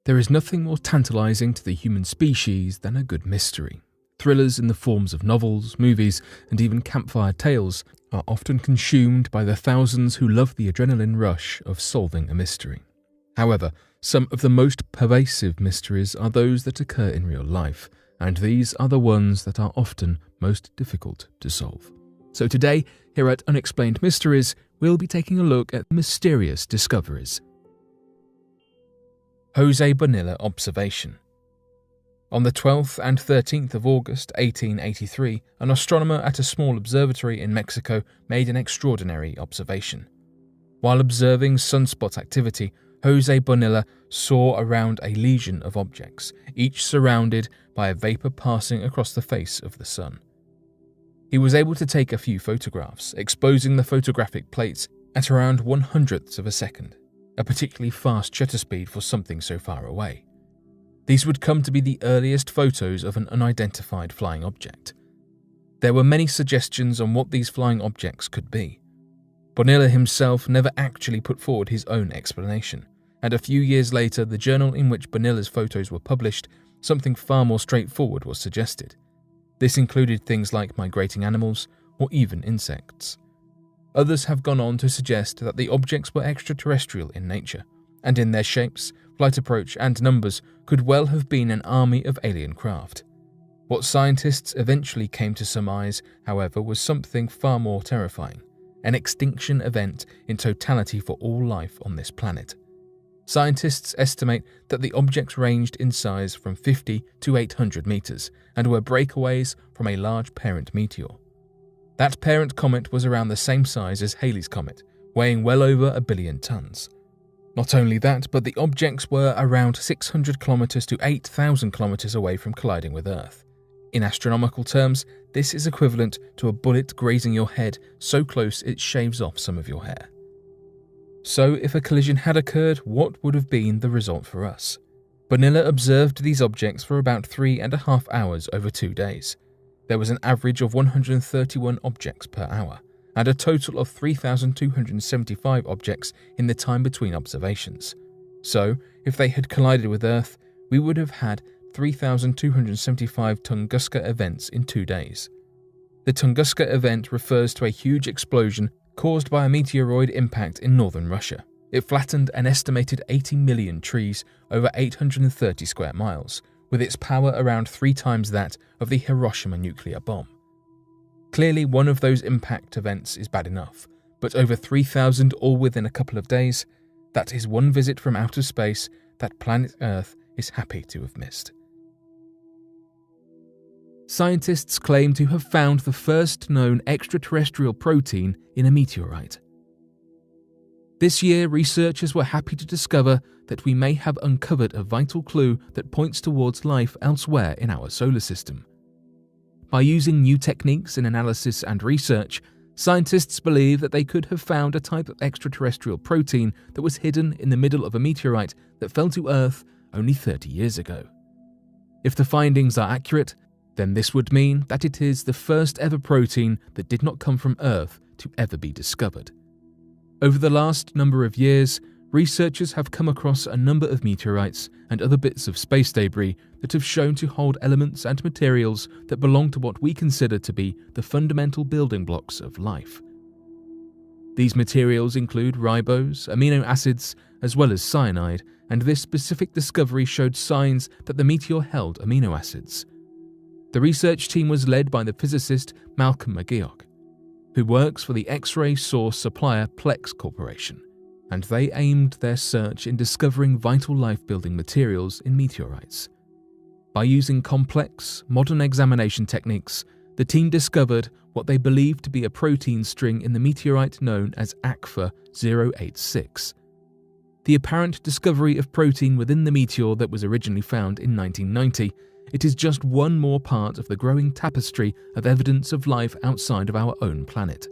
There is nothing more tantalizing to the human species than a good mystery. Thrillers in the forms of novels, movies, and even campfire tales are often consumed by the thousands who love the adrenaline rush of solving a mystery. However, some of the most pervasive mysteries are those that occur in real life, and these are the ones that are often most difficult to solve. So today, here at Unexplained Mysteries, we'll be taking a look at mysterious discoveries. Jose Bonilla observation. On the 12th and 13th of August 1883, an astronomer at a small observatory in Mexico made an extraordinary observation. While observing sunspot activity, Jose Bonilla saw around a legion of objects, each surrounded by a vapor passing across the face of the sun. He was able to take a few photographs, exposing the photographic plates at around 1/100th of a second, a particularly fast shutter speed for something so far away. These would come to be the earliest photos of an unidentified flying object. There were many suggestions on what these flying objects could be. Bonilla himself never actually put forward his own explanation, and a few years later, the journal in which Bonilla's photos were published, something far more straightforward was suggested. This included things like migrating animals or even insects. Others have gone on to suggest that the objects were extraterrestrial in nature, and in their shapes, flight approach, and numbers could well have been an army of alien craft. What scientists eventually came to surmise, however, was something far more terrifying: an extinction event in totality for all life on this planet. Scientists estimate that the objects ranged in size from 50 to 800 meters and were breakaways from a large parent meteor. That parent comet was around the same size as Halley's Comet, weighing well over 1 billion tons. Not only that, but the objects were around 600 kilometers to 8,000 kilometers away from colliding with Earth. In astronomical terms, this is equivalent to a bullet grazing your head so close it shaves off some of your hair. So, if a collision had occurred, what would have been the result for us? Bonilla observed these objects for about 3.5 hours over 2 days. There was an average of 131 objects per hour, and a total of 3,275 objects in the time between observations. So, if they had collided with Earth, we would have had 3,275 Tunguska events in 2 days. The Tunguska event refers to a huge explosion caused by a meteoroid impact in northern Russia. It flattened an estimated 80 million trees over 830 square miles, with its power around 3 times that of the Hiroshima nuclear bomb. Clearly, one of those impact events is bad enough, but over 3,000 all within a couple of days, that is one visit from outer space that planet Earth is happy to have missed. Scientists claim to have found the first known extraterrestrial protein in a meteorite. This year, researchers were happy to discover that we may have uncovered a vital clue that points towards life elsewhere in our solar system. By using new techniques in analysis and research, scientists believe that they could have found a type of extraterrestrial protein that was hidden in the middle of a meteorite that fell to Earth only 30 years ago. If the findings are accurate, then this would mean that it is the first ever protein that did not come from Earth to ever be discovered. Over the last number of years, researchers have come across a number of meteorites and other bits of space debris that have shown to hold elements and materials that belong to what we consider to be the fundamental building blocks of life. These materials include ribose, amino acids, as well as cyanide, and this specific discovery showed signs that the meteor held amino acids. The research team was led by the physicist Malcolm McGeoch, who works for the X-ray source supplier Plex Corporation, and they aimed their search in discovering vital life-building materials in meteorites. By using complex, modern examination techniques, the team discovered what they believed to be a protein string in the meteorite known as ACFA 086. The apparent discovery of protein within the meteor that was originally found in 1990, it is just one more part of the growing tapestry of evidence of life outside of our own planet.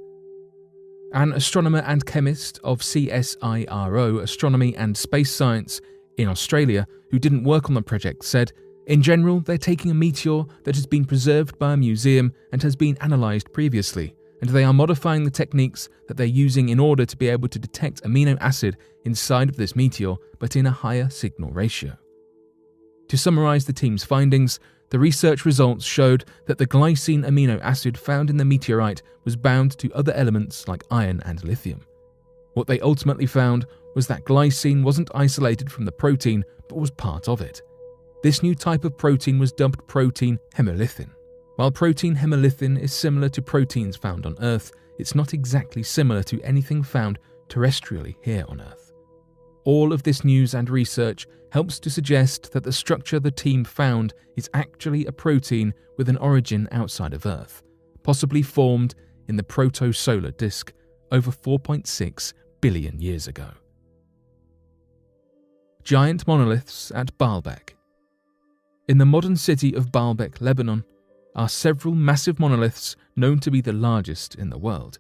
An astronomer and chemist of CSIRO Astronomy and Space Science in Australia, who didn't work on the project, said, "In general, they're taking a meteor that has been preserved by a museum and has been analysed previously, and they are modifying the techniques that they're using in order to be able to detect amino acid inside of this meteor, but in a higher signal ratio. To summarize the team's findings, the research results showed that the glycine amino acid found in the meteorite was bound to other elements like iron and lithium. What they ultimately found was that glycine wasn't isolated from the protein, but was part of it. This new type of protein was dubbed protein hemolithin. While protein hemolithin is similar to proteins found on Earth, it's not exactly similar to anything found terrestrially here on Earth. All of this news and research helps to suggest that the structure the team found is actually a protein with an origin outside of Earth, possibly formed in the proto-solar disk over 4.6 billion years ago. Giant monoliths at Baalbek. In the modern city of Baalbek, Lebanon, are several massive monoliths known to be the largest in the world.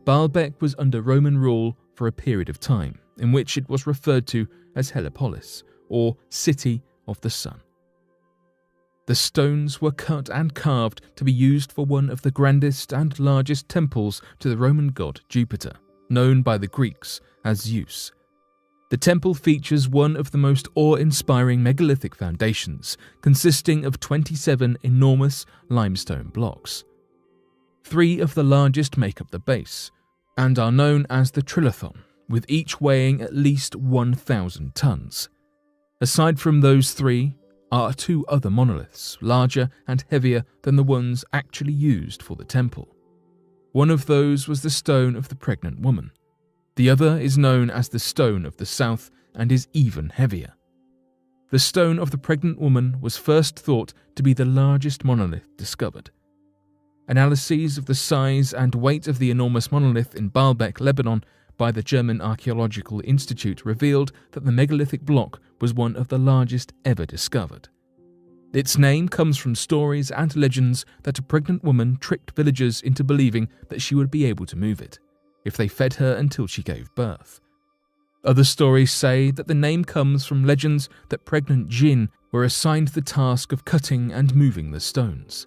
Baalbek was under Roman rule for a period of time, in which it was referred to as Heliopolis, or City of the Sun. The stones were cut and carved to be used for one of the grandest and largest temples to the Roman god Jupiter, known by the Greeks as Zeus. The temple features one of the most awe-inspiring megalithic foundations, consisting of 27 enormous limestone blocks. 3 of the largest make up the base, and are known as the Trilithon, with each weighing at least 1,000 tons. Aside from those 3, are 2 other monoliths, larger and heavier than the ones actually used for the temple. One of those was the Stone of the Pregnant Woman. The other is known as the Stone of the South and is even heavier. The Stone of the Pregnant Woman was first thought to be the largest monolith discovered. Analyses of the size and weight of the enormous monolith in Baalbek, Lebanon, by the German Archaeological Institute revealed that the megalithic block was one of the largest ever discovered. Its name comes from stories and legends that a pregnant woman tricked villagers into believing that she would be able to move it, if they fed her until she gave birth. Other stories say that the name comes from legends that pregnant jinn were assigned the task of cutting and moving the stones.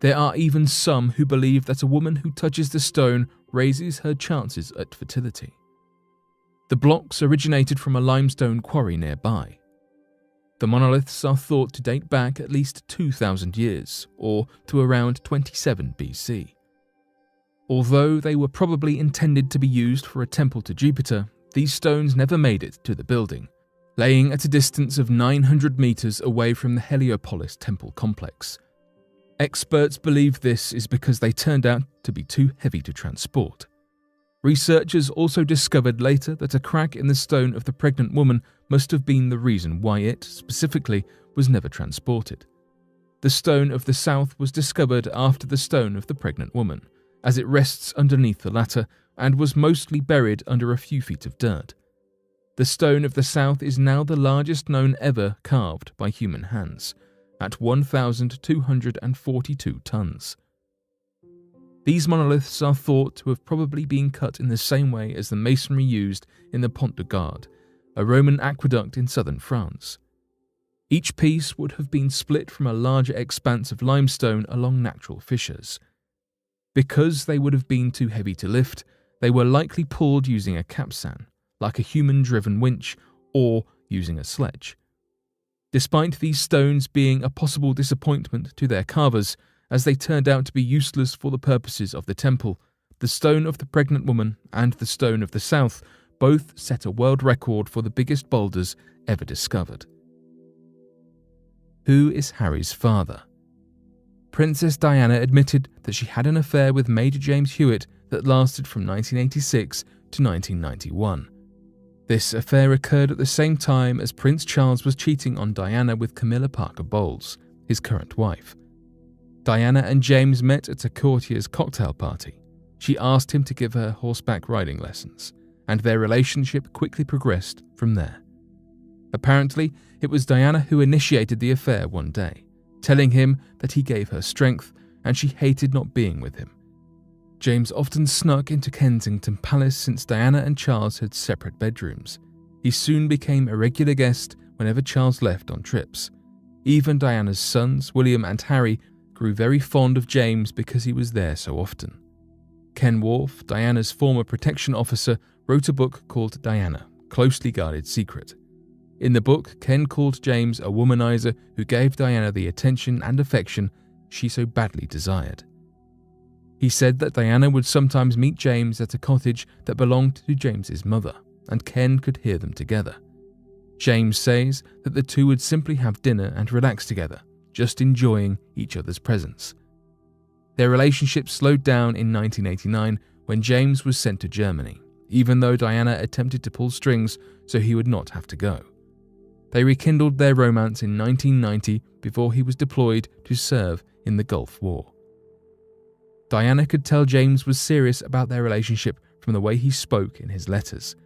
There are even some who believe that a woman who touches the stone raises her chances at fertility. The blocks originated from a limestone quarry nearby. The monoliths are thought to date back at least 2,000 years, or to around 27 BC. Although they were probably intended to be used for a temple to Jupiter, these stones never made it to the building, laying at a distance of 900 meters away from the Heliopolis temple complex. Experts believe this is because they turned out to be too heavy to transport. Researchers also discovered later that a crack in the Stone of the Pregnant Woman must have been the reason why it, specifically, was never transported. The Stone of the South was discovered after the Stone of the Pregnant Woman, as it rests underneath the latter and was mostly buried under a few feet of dirt. The Stone of the South is now the largest known ever carved by human hands, at 1,242 tons. These monoliths are thought to have probably been cut in the same way as the masonry used in the Pont de Garde, a Roman aqueduct in southern France. Each piece would have been split from a larger expanse of limestone along natural fissures. Because they would have been too heavy to lift, they were likely pulled using a capstan, like a human-driven winch, or using a sledge. Despite these stones being a possible disappointment to their carvers, as they turned out to be useless for the purposes of the temple, the Stone of the Pregnant Woman and the Stone of the South both set a world record for the biggest boulders ever discovered. Who is Harry's father? Princess Diana admitted that she had an affair with Major James Hewitt that lasted from 1986 to 1991. This affair occurred at the same time as Prince Charles was cheating on Diana with Camilla Parker Bowles, his current wife. Diana and James met at a courtier's cocktail party. She asked him to give her horseback riding lessons, and their relationship quickly progressed from there. Apparently, it was Diana who initiated the affair one day, telling him that he gave her strength and she hated not being with him. James often snuck into Kensington Palace since Diana and Charles had separate bedrooms. He soon became a regular guest whenever Charles left on trips. Even Diana's sons, William and Harry, grew very fond of James because he was there so often. Ken Worf, Diana's former protection officer, wrote a book called Diana, Closely Guarded Secret. In the book, Ken called James a womanizer who gave Diana the attention and affection she so badly desired. He said that Diana would sometimes meet James at a cottage that belonged to James's mother, and Ken could hear them together. James says that the two would simply have dinner and relax together, just enjoying each other's presence. Their relationship slowed down in 1989 when James was sent to Germany, even though Diana attempted to pull strings so he would not have to go. They rekindled their romance in 1990 before he was deployed to serve in the Gulf War. Diana could tell James was serious about their relationship from the way he spoke in his letters.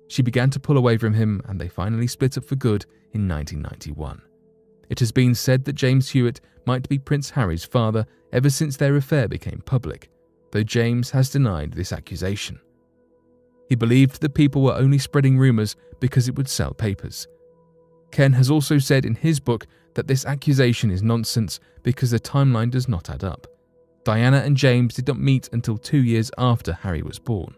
She began to pull away from him, and they finally split up for good in 1991. It has been said that James Hewitt might be Prince Harry's father ever since their affair became public, though James has denied this accusation. He believed that people were only spreading rumours because it would sell papers. Ken has also said in his book that this accusation is nonsense because the timeline does not add up. Diana and James did not meet until 2 years after Harry was born.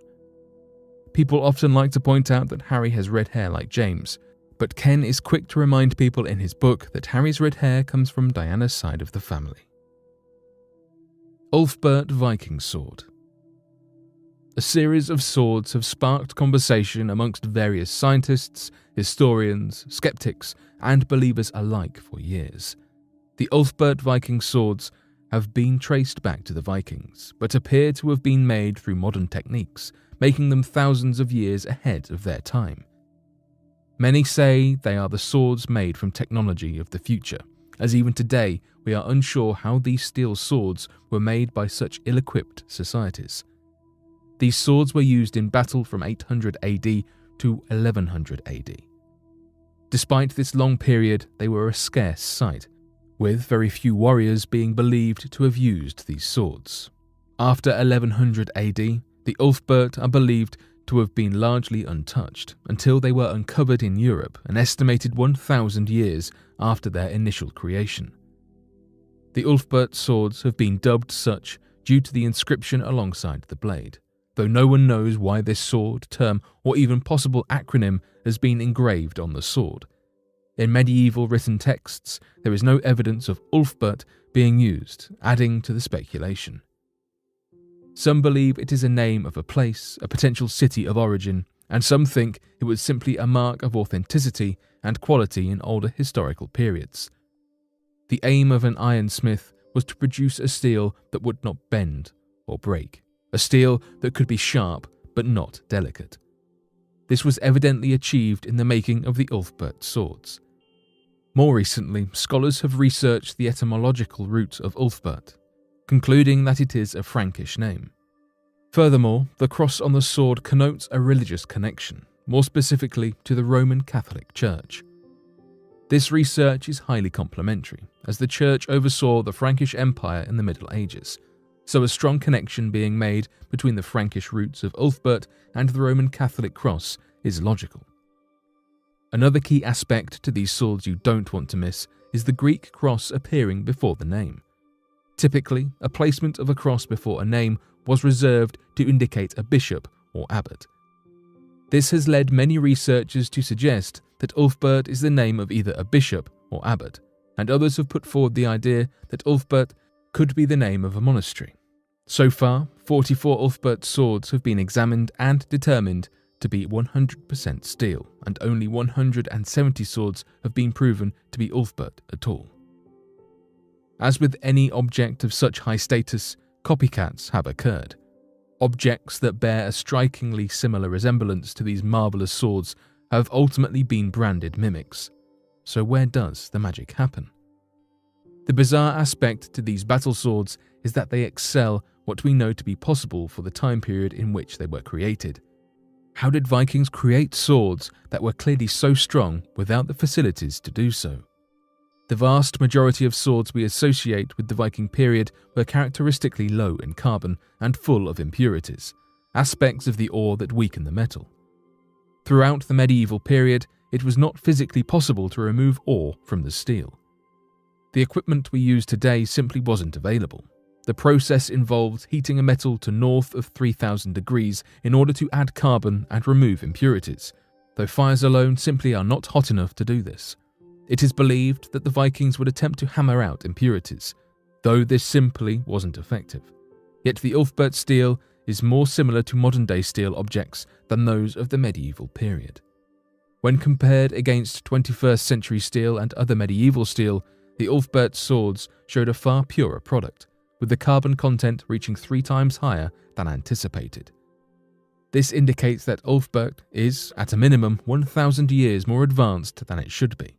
People often like to point out that Harry has red hair like James, but Ken is quick to remind people in his book that Harry's red hair comes from Diana's side of the family. Ulfbert Viking Sword. A series of swords have sparked conversation amongst various scientists, historians, skeptics, and believers alike for years. The Ulfbert Viking swords have been traced back to the Vikings, but appear to have been made through modern techniques, making them thousands of years ahead of their time. Many say they are the swords made from technology of the future, as even today we are unsure how these steel swords were made by such ill-equipped societies. These swords were used in battle from 800 AD to 1100 AD. Despite this long period, they were a scarce sight, with very few warriors being believed to have used these swords. After 1100 AD, the Ulfbert are believed to have been largely untouched until they were uncovered in Europe an estimated 1,000 years after their initial creation. The Ulfbert swords have been dubbed such due to the inscription alongside the blade, though no one knows why this sword, term, or even possible acronym has been engraved on the sword. In medieval written texts, there is no evidence of Ulfbert being used, adding to the speculation. Some believe it is a name of a place, a potential city of origin, and some think it was simply a mark of authenticity and quality in older historical periods. The aim of an ironsmith was to produce a steel that would not bend or break, a steel that could be sharp but not delicate. This was evidently achieved in the making of the Ulfbert swords. More recently, scholars have researched the etymological root of Ulfbert, concluding that it is a Frankish name. Furthermore, the cross on the sword connotes a religious connection, more specifically to the Roman Catholic Church. This research is highly complementary, as the Church oversaw the Frankish Empire in the Middle Ages, so a strong connection being made between the Frankish roots of Ulfbert and the Roman Catholic cross is logical. Another key aspect to these swords you don't want to miss is the Greek cross appearing before the name. Typically, a placement of a cross before a name was reserved to indicate a bishop or abbot. This has led many researchers to suggest that Ulfbert is the name of either a bishop or abbot, and others have put forward the idea that Ulfbert could be the name of a monastery. So far, 44 Ulfbert swords have been examined and determined to be 100% steel, and only 170 swords have been proven to be Ulfbert at all. As with any object of such high status, copycats have occurred. Objects that bear a strikingly similar resemblance to these marvellous swords have ultimately been branded mimics. So where does the magic happen? The bizarre aspect to these battle swords is that they excel what we know to be possible for the time period in which they were created. How did Vikings create swords that were clearly so strong without the facilities to do so? The vast majority of swords we associate with the Viking period were characteristically low in carbon and full of impurities, aspects of the ore that weaken the metal. Throughout the medieval period, it was not physically possible to remove ore from the steel. The equipment we use today simply wasn't available. The process involved heating a metal to north of 3,000 degrees in order to add carbon and remove impurities, though fires alone simply are not hot enough to do this. It is believed that the Vikings would attempt to hammer out impurities, though this simply wasn't effective. Yet the Ulfbert steel is more similar to modern-day steel objects than those of the medieval period. When compared against 21st century steel and other medieval steel, the Ulfbert swords showed a far purer product, with the carbon content reaching 3 times higher than anticipated. This indicates that Ulfbert is, at a minimum, 1,000 years more advanced than it should be.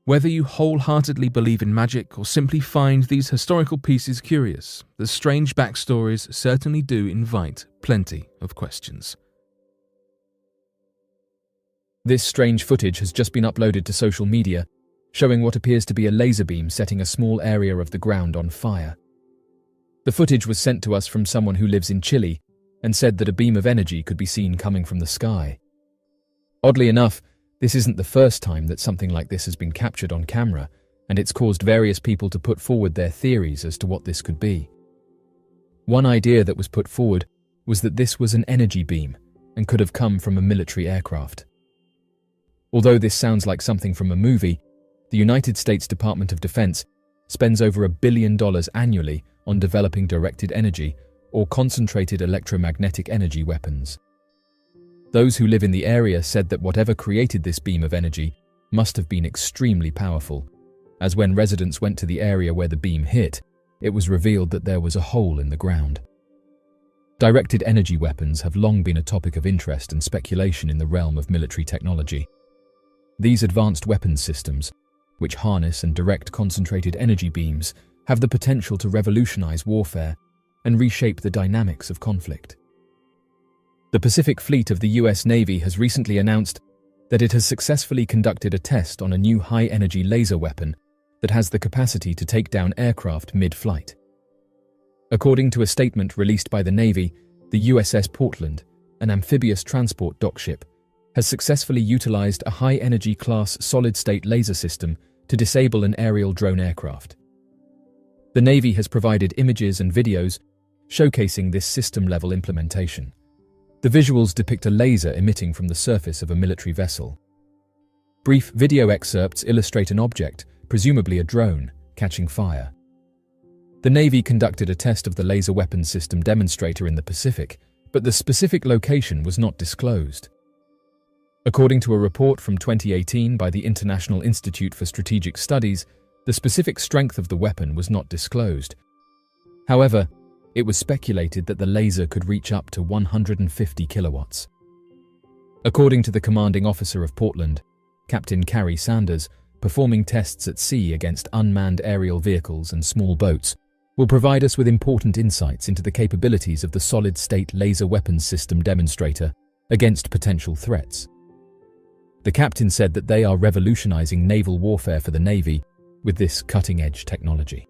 Whether you wholeheartedly believe in magic or simply find these historical pieces curious, the strange backstories certainly do invite plenty of questions. This strange footage has just been uploaded to social media, showing what appears to be a laser beam setting a small area of the ground on fire. The footage was sent to us from someone who lives in Chile and said that a beam of energy could be seen coming from the sky. Oddly enough, this isn't the first time that something like this has been captured on camera, and it's caused various people to put forward their theories as to what this could be. One idea that was put forward was that this was an energy beam and could have come from a military aircraft. Although this sounds like something from a movie, the United States Department of Defense spends over $1 billion annually on developing directed energy or concentrated electromagnetic energy weapons. Those who live in the area said that whatever created this beam of energy must have been extremely powerful, as when residents went to the area where the beam hit, it was revealed that there was a hole in the ground. Directed energy weapons have long been a topic of interest and speculation in the realm of military technology. These advanced weapons systems, which harness and direct concentrated energy beams, have the potential to revolutionize warfare and reshape the dynamics of conflict. The Pacific Fleet of the US Navy has recently announced that it has successfully conducted a test on a new high-energy laser weapon that has the capacity to take down aircraft mid-flight. According to a statement released by the Navy, the USS Portland, an amphibious transport dockship, has successfully utilized a high-energy class solid-state laser system to disable an aerial drone aircraft. The Navy has provided images and videos showcasing this system-level implementation. The visuals depict a laser emitting from the surface of a military vessel. Brief video excerpts illustrate an object, presumably a drone, catching fire. The Navy conducted a test of the laser weapons system demonstrator in the Pacific, but the specific location was not disclosed. According to a report from 2018 by the International Institute for Strategic Studies, the specific strength of the weapon was not disclosed. However, it was speculated that the laser could reach up to 150 kilowatts. According to the commanding officer of Portland, Captain Carrie Sanders, performing tests at sea against unmanned aerial vehicles and small boats will provide us with important insights into the capabilities of the solid-state laser weapons system demonstrator against potential threats. The captain said that they are revolutionizing naval warfare for the Navy with this cutting-edge technology.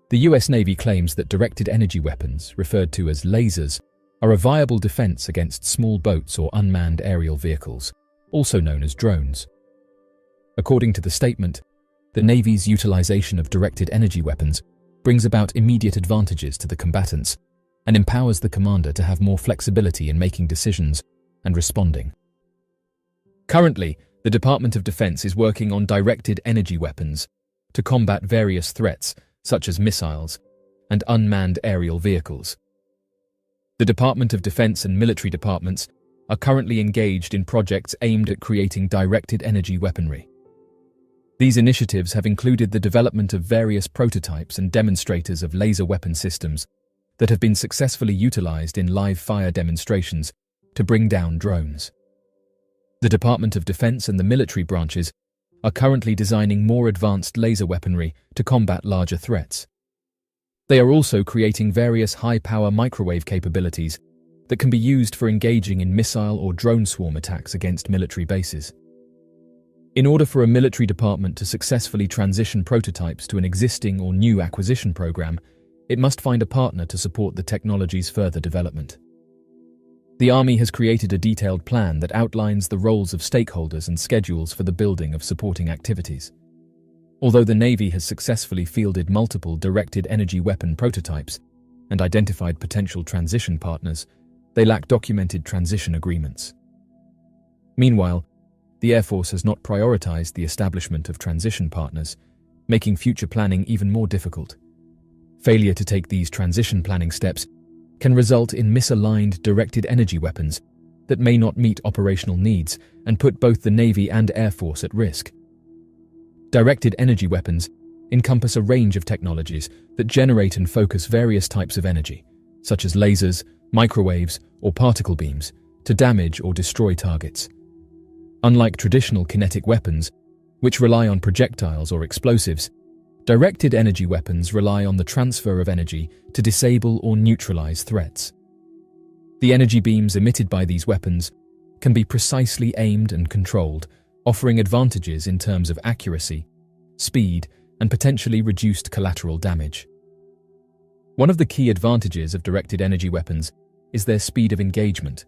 The US Navy claims that directed energy weapons, referred to as lasers, are a viable defense against small boats or unmanned aerial vehicles, also known as drones. According to the statement, the Navy's utilization of directed energy weapons brings about immediate advantages to the combatants and empowers the commander to have more flexibility in making decisions and responding. Currently, the Department of Defense is working on directed energy weapons to combat various threats such as missiles and unmanned aerial vehicles. The Department of Defense and military departments are currently engaged in projects aimed at creating directed energy weaponry. These initiatives have included the development of various prototypes and demonstrators of laser weapon systems that have been successfully utilized in live fire demonstrations to bring down drones. The Department of Defense and the military branches are currently designing more advanced laser weaponry to combat larger threats. They are also creating various high-power microwave capabilities that can be used for engaging in missile or drone swarm attacks against military bases. In order for a military department to successfully transition prototypes to an existing or new acquisition program, it must find a partner to support the technology's further development. The Army has created a detailed plan that outlines the roles of stakeholders and schedules for the building of supporting activities. Although the Navy has successfully fielded multiple directed energy weapon prototypes and identified potential transition partners, they lack documented transition agreements. Meanwhile, the Air Force has not prioritized the establishment of transition partners, making future planning even more difficult. Failure to take these transition planning steps can result in misaligned directed energy weapons that may not meet operational needs and put both the Navy and Air Force at risk. Directed energy weapons encompass a range of technologies that generate and focus various types of energy, such as lasers, microwaves, or particle beams, to damage or destroy targets. Unlike traditional kinetic weapons, which rely on projectiles or explosives, directed energy weapons rely on the transfer of energy to disable or neutralize threats. The energy beams emitted by these weapons can be precisely aimed and controlled, offering advantages in terms of accuracy, speed, and potentially reduced collateral damage. One of the key advantages of directed energy weapons is their speed of engagement.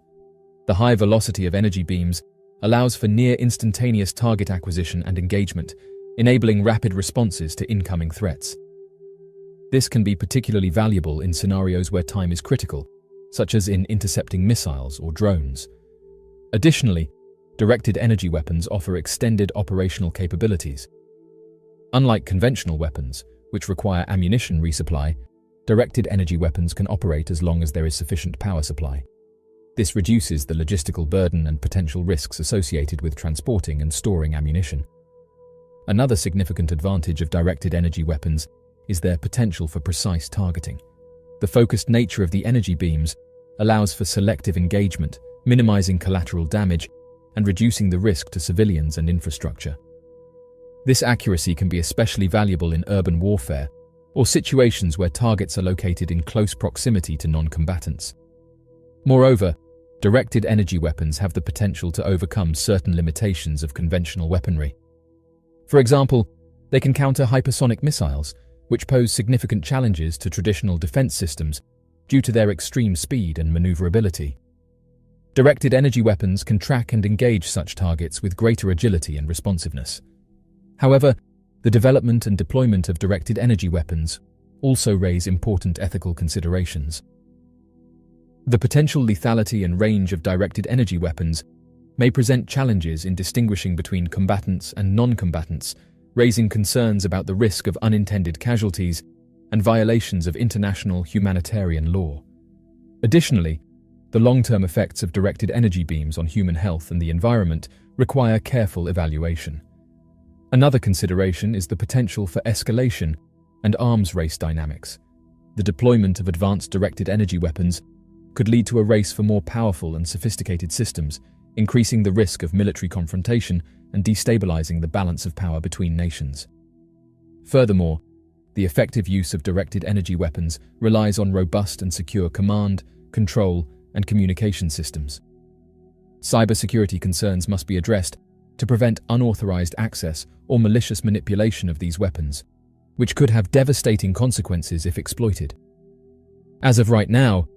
The high velocity of energy beams allows for near instantaneous target acquisition and engagement, enabling rapid responses to incoming threats. This can be particularly valuable in scenarios where time is critical, such as in intercepting missiles or drones. Additionally, directed energy weapons offer extended operational capabilities. Unlike conventional weapons, which require ammunition resupply, directed energy weapons can operate as long as there is sufficient power supply. This reduces the logistical burden and potential risks associated with transporting and storing ammunition. Another significant advantage of directed energy weapons is their potential for precise targeting. The focused nature of the energy beams allows for selective engagement, minimizing collateral damage and reducing the risk to civilians and infrastructure. This accuracy can be especially valuable in urban warfare or situations where targets are located in close proximity to non-combatants. Moreover, directed energy weapons have the potential to overcome certain limitations of conventional weaponry. For example, they can counter hypersonic missiles, which pose significant challenges to traditional defense systems due to their extreme speed and maneuverability. Directed energy weapons can track and engage such targets with greater agility and responsiveness. However, the development and deployment of directed energy weapons also raise important ethical considerations. The potential lethality and range of directed energy weapons may present challenges in distinguishing between combatants and non-combatants, raising concerns about the risk of unintended casualties and violations of international humanitarian law. Additionally, the long-term effects of directed energy beams on human health and the environment require careful evaluation. Another consideration is the potential for escalation and arms race dynamics. The deployment of advanced directed energy weapons could lead to a race for more powerful and sophisticated systems, increasing the risk of military confrontation and destabilizing the balance of power between nations. Furthermore, the effective use of directed energy weapons relies on robust and secure command, control, and communication systems. Cybersecurity concerns must be addressed to prevent unauthorized access or malicious manipulation of these weapons, which could have devastating consequences if exploited. As of right now,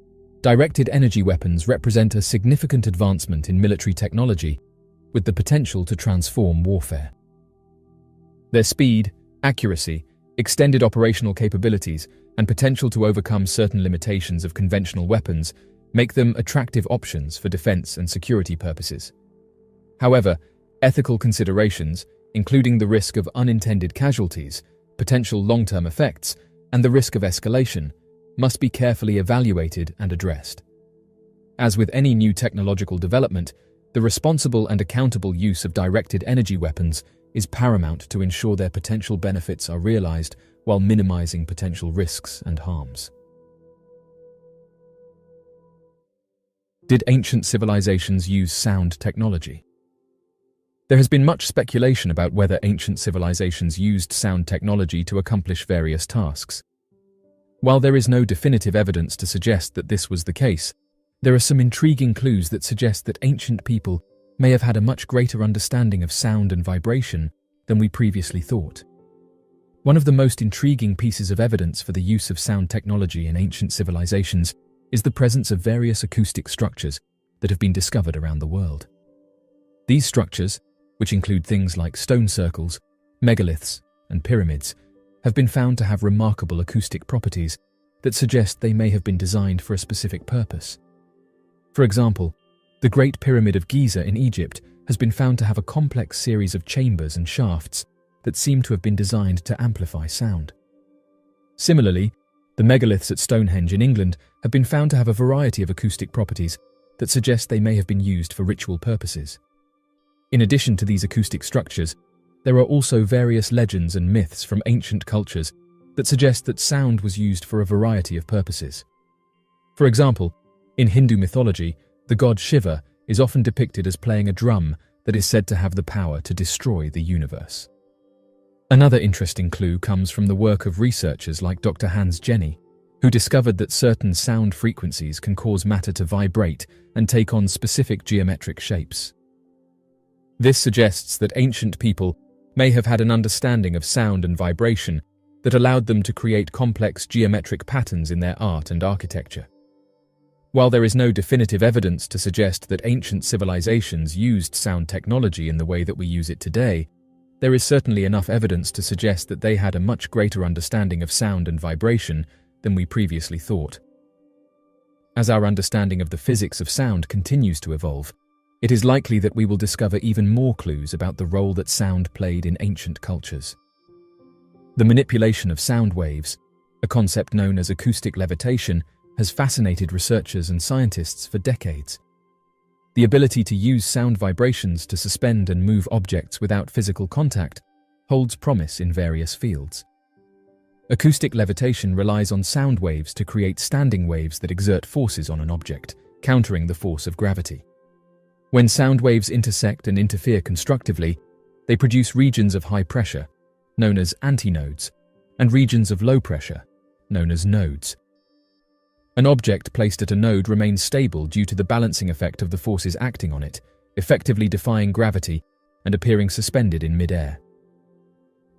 directed energy weapons represent a significant advancement in military technology with the potential to transform warfare. Their speed, accuracy, extended operational capabilities, and potential to overcome certain limitations of conventional weapons make them attractive options for defense and security purposes. However, ethical considerations, including the risk of unintended casualties, potential long-term effects, and the risk of escalation, must be carefully evaluated and addressed. As with any new technological development, the responsible and accountable use of directed energy weapons is paramount to ensure their potential benefits are realized while minimizing potential risks and harms. Did ancient civilizations use sound technology? There has been much speculation about whether ancient civilizations used sound technology to accomplish various tasks. While there is no definitive evidence to suggest that this was the case, there are some intriguing clues that suggest that ancient people may have had a much greater understanding of sound and vibration than we previously thought. One of the most intriguing pieces of evidence for the use of sound technology in ancient civilizations is the presence of various acoustic structures that have been discovered around the world. These structures, which include things like stone circles, megaliths, and pyramids, have been found to have remarkable acoustic properties that suggest they may have been designed for a specific purpose. For example, the Great Pyramid of Giza in Egypt has been found to have a complex series of chambers and shafts that seem to have been designed to amplify sound. Similarly, the megaliths at Stonehenge in England have been found to have a variety of acoustic properties that suggest they may have been used for ritual purposes. In addition to these acoustic structures, there are also various legends and myths from ancient cultures that suggest that sound was used for a variety of purposes. For example, in Hindu mythology, the god Shiva is often depicted as playing a drum that is said to have the power to destroy the universe. Another interesting clue comes from the work of researchers like Dr. Hans Jenny, who discovered that certain sound frequencies can cause matter to vibrate and take on specific geometric shapes. This suggests that ancient people may have had an understanding of sound and vibration that allowed them to create complex geometric patterns in their art and architecture. While there is no definitive evidence to suggest that ancient civilizations used sound technology in the way that we use it today, there is certainly enough evidence to suggest that they had a much greater understanding of sound and vibration than we previously thought. As our understanding of the physics of sound continues to evolve, it is likely that we will discover even more clues about the role that sound played in ancient cultures. The manipulation of sound waves, a concept known as acoustic levitation, has fascinated researchers and scientists for decades. The ability to use sound vibrations to suspend and move objects without physical contact holds promise in various fields. Acoustic levitation relies on sound waves to create standing waves that exert forces on an object, countering the force of gravity. When sound waves intersect and interfere constructively, they produce regions of high pressure, known as antinodes, and regions of low pressure, known as nodes. An object placed at a node remains stable due to the balancing effect of the forces acting on it, effectively defying gravity and appearing suspended in mid-air.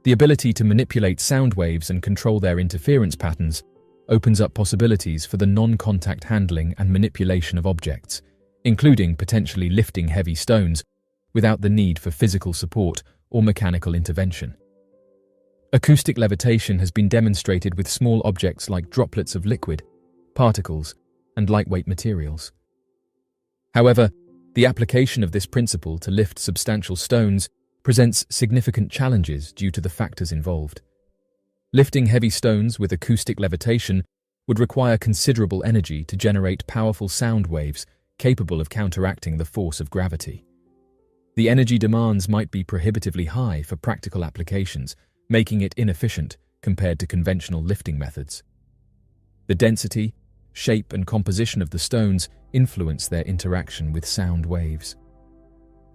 The ability to manipulate sound waves and control their interference patterns opens up possibilities for the non-contact handling and manipulation of objects, including potentially lifting heavy stones without the need for physical support or mechanical intervention. Acoustic levitation has been demonstrated with small objects like droplets of liquid, particles, and lightweight materials. However, the application of this principle to lift substantial stones presents significant challenges due to the factors involved. Lifting heavy stones with acoustic levitation would require considerable energy to generate powerful sound waves capable of counteracting the force of gravity. The energy demands might be prohibitively high for practical applications, making it inefficient compared to conventional lifting methods. The density, shape, and composition of the stones influence their interaction with sound waves.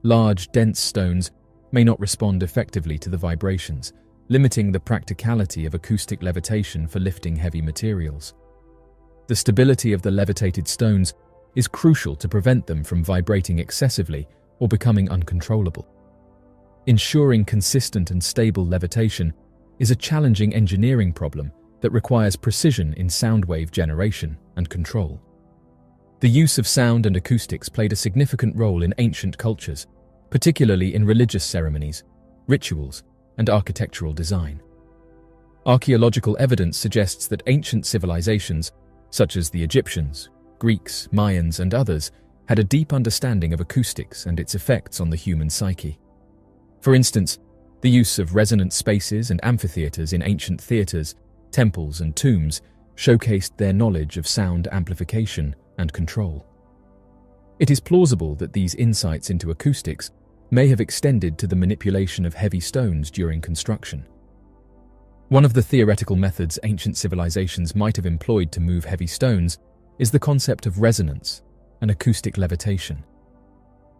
Large, dense stones may not respond effectively to the vibrations, limiting the practicality of acoustic levitation for lifting heavy materials. The stability of the levitated stones is crucial to prevent them from vibrating excessively or becoming uncontrollable. Ensuring consistent and stable levitation is a challenging engineering problem that requires precision in sound wave generation and control. The use of sound and acoustics played a significant role in ancient cultures, particularly in religious ceremonies, rituals, and architectural design. Archaeological evidence suggests that ancient civilizations, such as the Egyptians, Greeks, Mayans, and others, had a deep understanding of acoustics and its effects on the human psyche. For instance, the use of resonant spaces and amphitheaters in ancient theaters, temples, and tombs showcased their knowledge of sound amplification and control. It is plausible that these insights into acoustics may have extended to the manipulation of heavy stones during construction. One of the theoretical methods ancient civilizations might have employed to move heavy stones is the concept of resonance and acoustic levitation.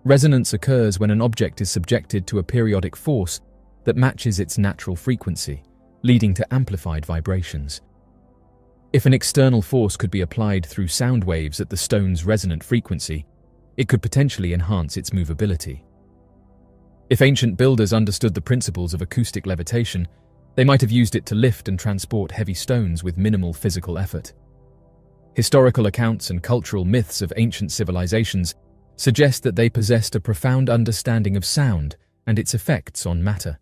Resonance occurs when an object is subjected to a periodic force that matches its natural frequency, leading to amplified vibrations. If an external force could be applied through sound waves at the stone's resonant frequency, it could potentially enhance its movability. If ancient builders understood the principles of acoustic levitation, they might have used it to lift and transport heavy stones with minimal physical effort. Historical accounts and cultural myths of ancient civilizations suggest that they possessed a profound understanding of sound and its effects on matter.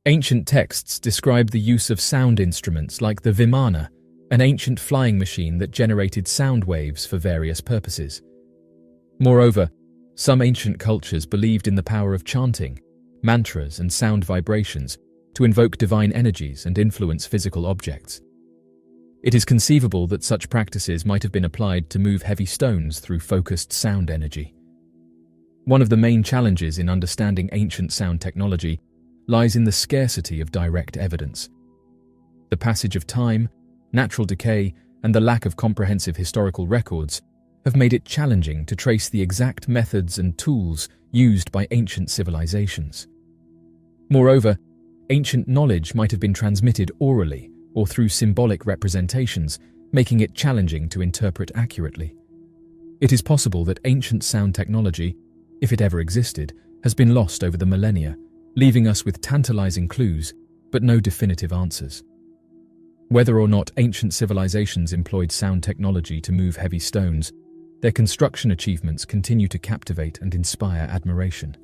Ancient texts describe the use of sound instruments like the vimana, an ancient flying machine that generated sound waves for various purposes. Moreover, Some ancient cultures believed in the power of chanting, mantras, and sound vibrations to invoke divine energies and influence physical objects. It is conceivable that such practices might have been applied to move heavy stones through focused sound energy. One of the main challenges in understanding ancient sound technology lies in the scarcity of direct evidence. The passage of time, natural decay, and the lack of comprehensive historical records have made it challenging to trace the exact methods and tools used by ancient civilizations. Moreover, ancient knowledge might have been transmitted orally or through symbolic representations, making it challenging to interpret accurately. It is possible that ancient sound technology, if it ever existed, has been lost over the millennia, leaving us with tantalizing clues, but no definitive answers. Whether or not ancient civilizations employed sound technology to move heavy stones, their construction achievements continue to captivate and inspire admiration.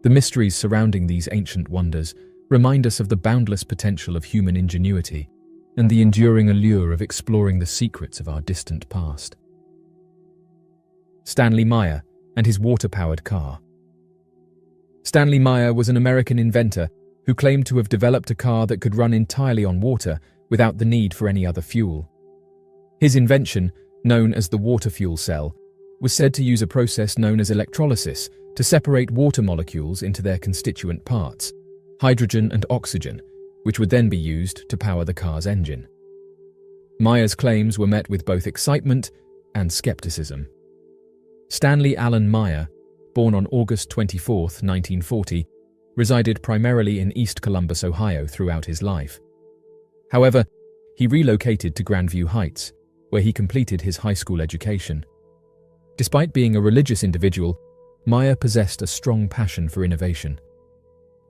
The mysteries surrounding these ancient wonders remind us of the boundless potential of human ingenuity and the enduring allure of exploring the secrets of our distant past. Stanley Meyer and his water-powered car. Stanley Meyer was an American inventor who claimed to have developed a car that could run entirely on water without the need for any other fuel. His invention, known as the water fuel cell, was said to use a process known as electrolysis to separate water molecules into their constituent parts, hydrogen and oxygen, which would then be used to power the car's engine. Meyer's claims were met with both excitement and skepticism. Stanley Allen Meyer, born on August 24, 1940, resided primarily in East Columbus, Ohio throughout his life. However, he relocated to Grandview Heights, where he completed his high school education. Despite being a religious individual, Meyer possessed a strong passion for innovation.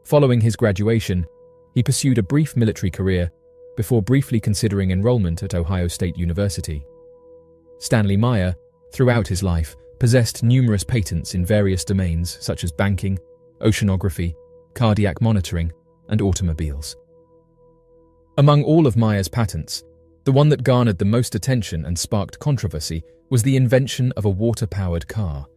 Following his graduation, he pursued a brief military career before briefly considering enrollment at Ohio State University. Stanley Meyer, throughout his life, possessed numerous patents in various domains such as banking, oceanography, cardiac monitoring, and automobiles. Among all of Meyer's patents, the one that garnered the most attention and sparked controversy was the invention of a water-powered car.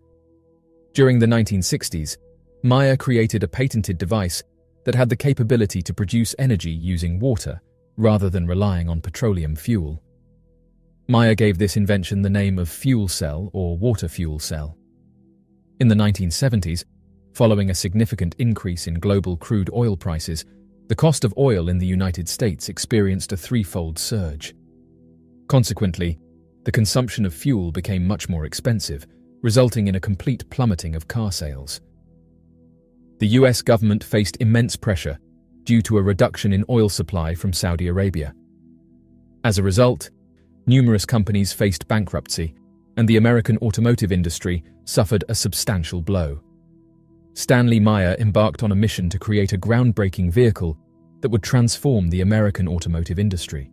During the 1960s, Meyer created a patented device that had the capability to produce energy using water, rather than relying on petroleum fuel. Meyer gave this invention the name of fuel cell or water fuel cell. In the 1970s, following a significant increase in global crude oil prices, the cost of oil in the United States experienced a threefold surge. Consequently, the consumption of fuel became much more expensive, resulting in a complete plummeting of car sales. The US government faced immense pressure due to a reduction in oil supply from Saudi Arabia. As a result, numerous companies faced bankruptcy, and the American automotive industry suffered a substantial blow. Stanley Meyer embarked on a mission to create a groundbreaking vehicle that would transform the American automotive industry.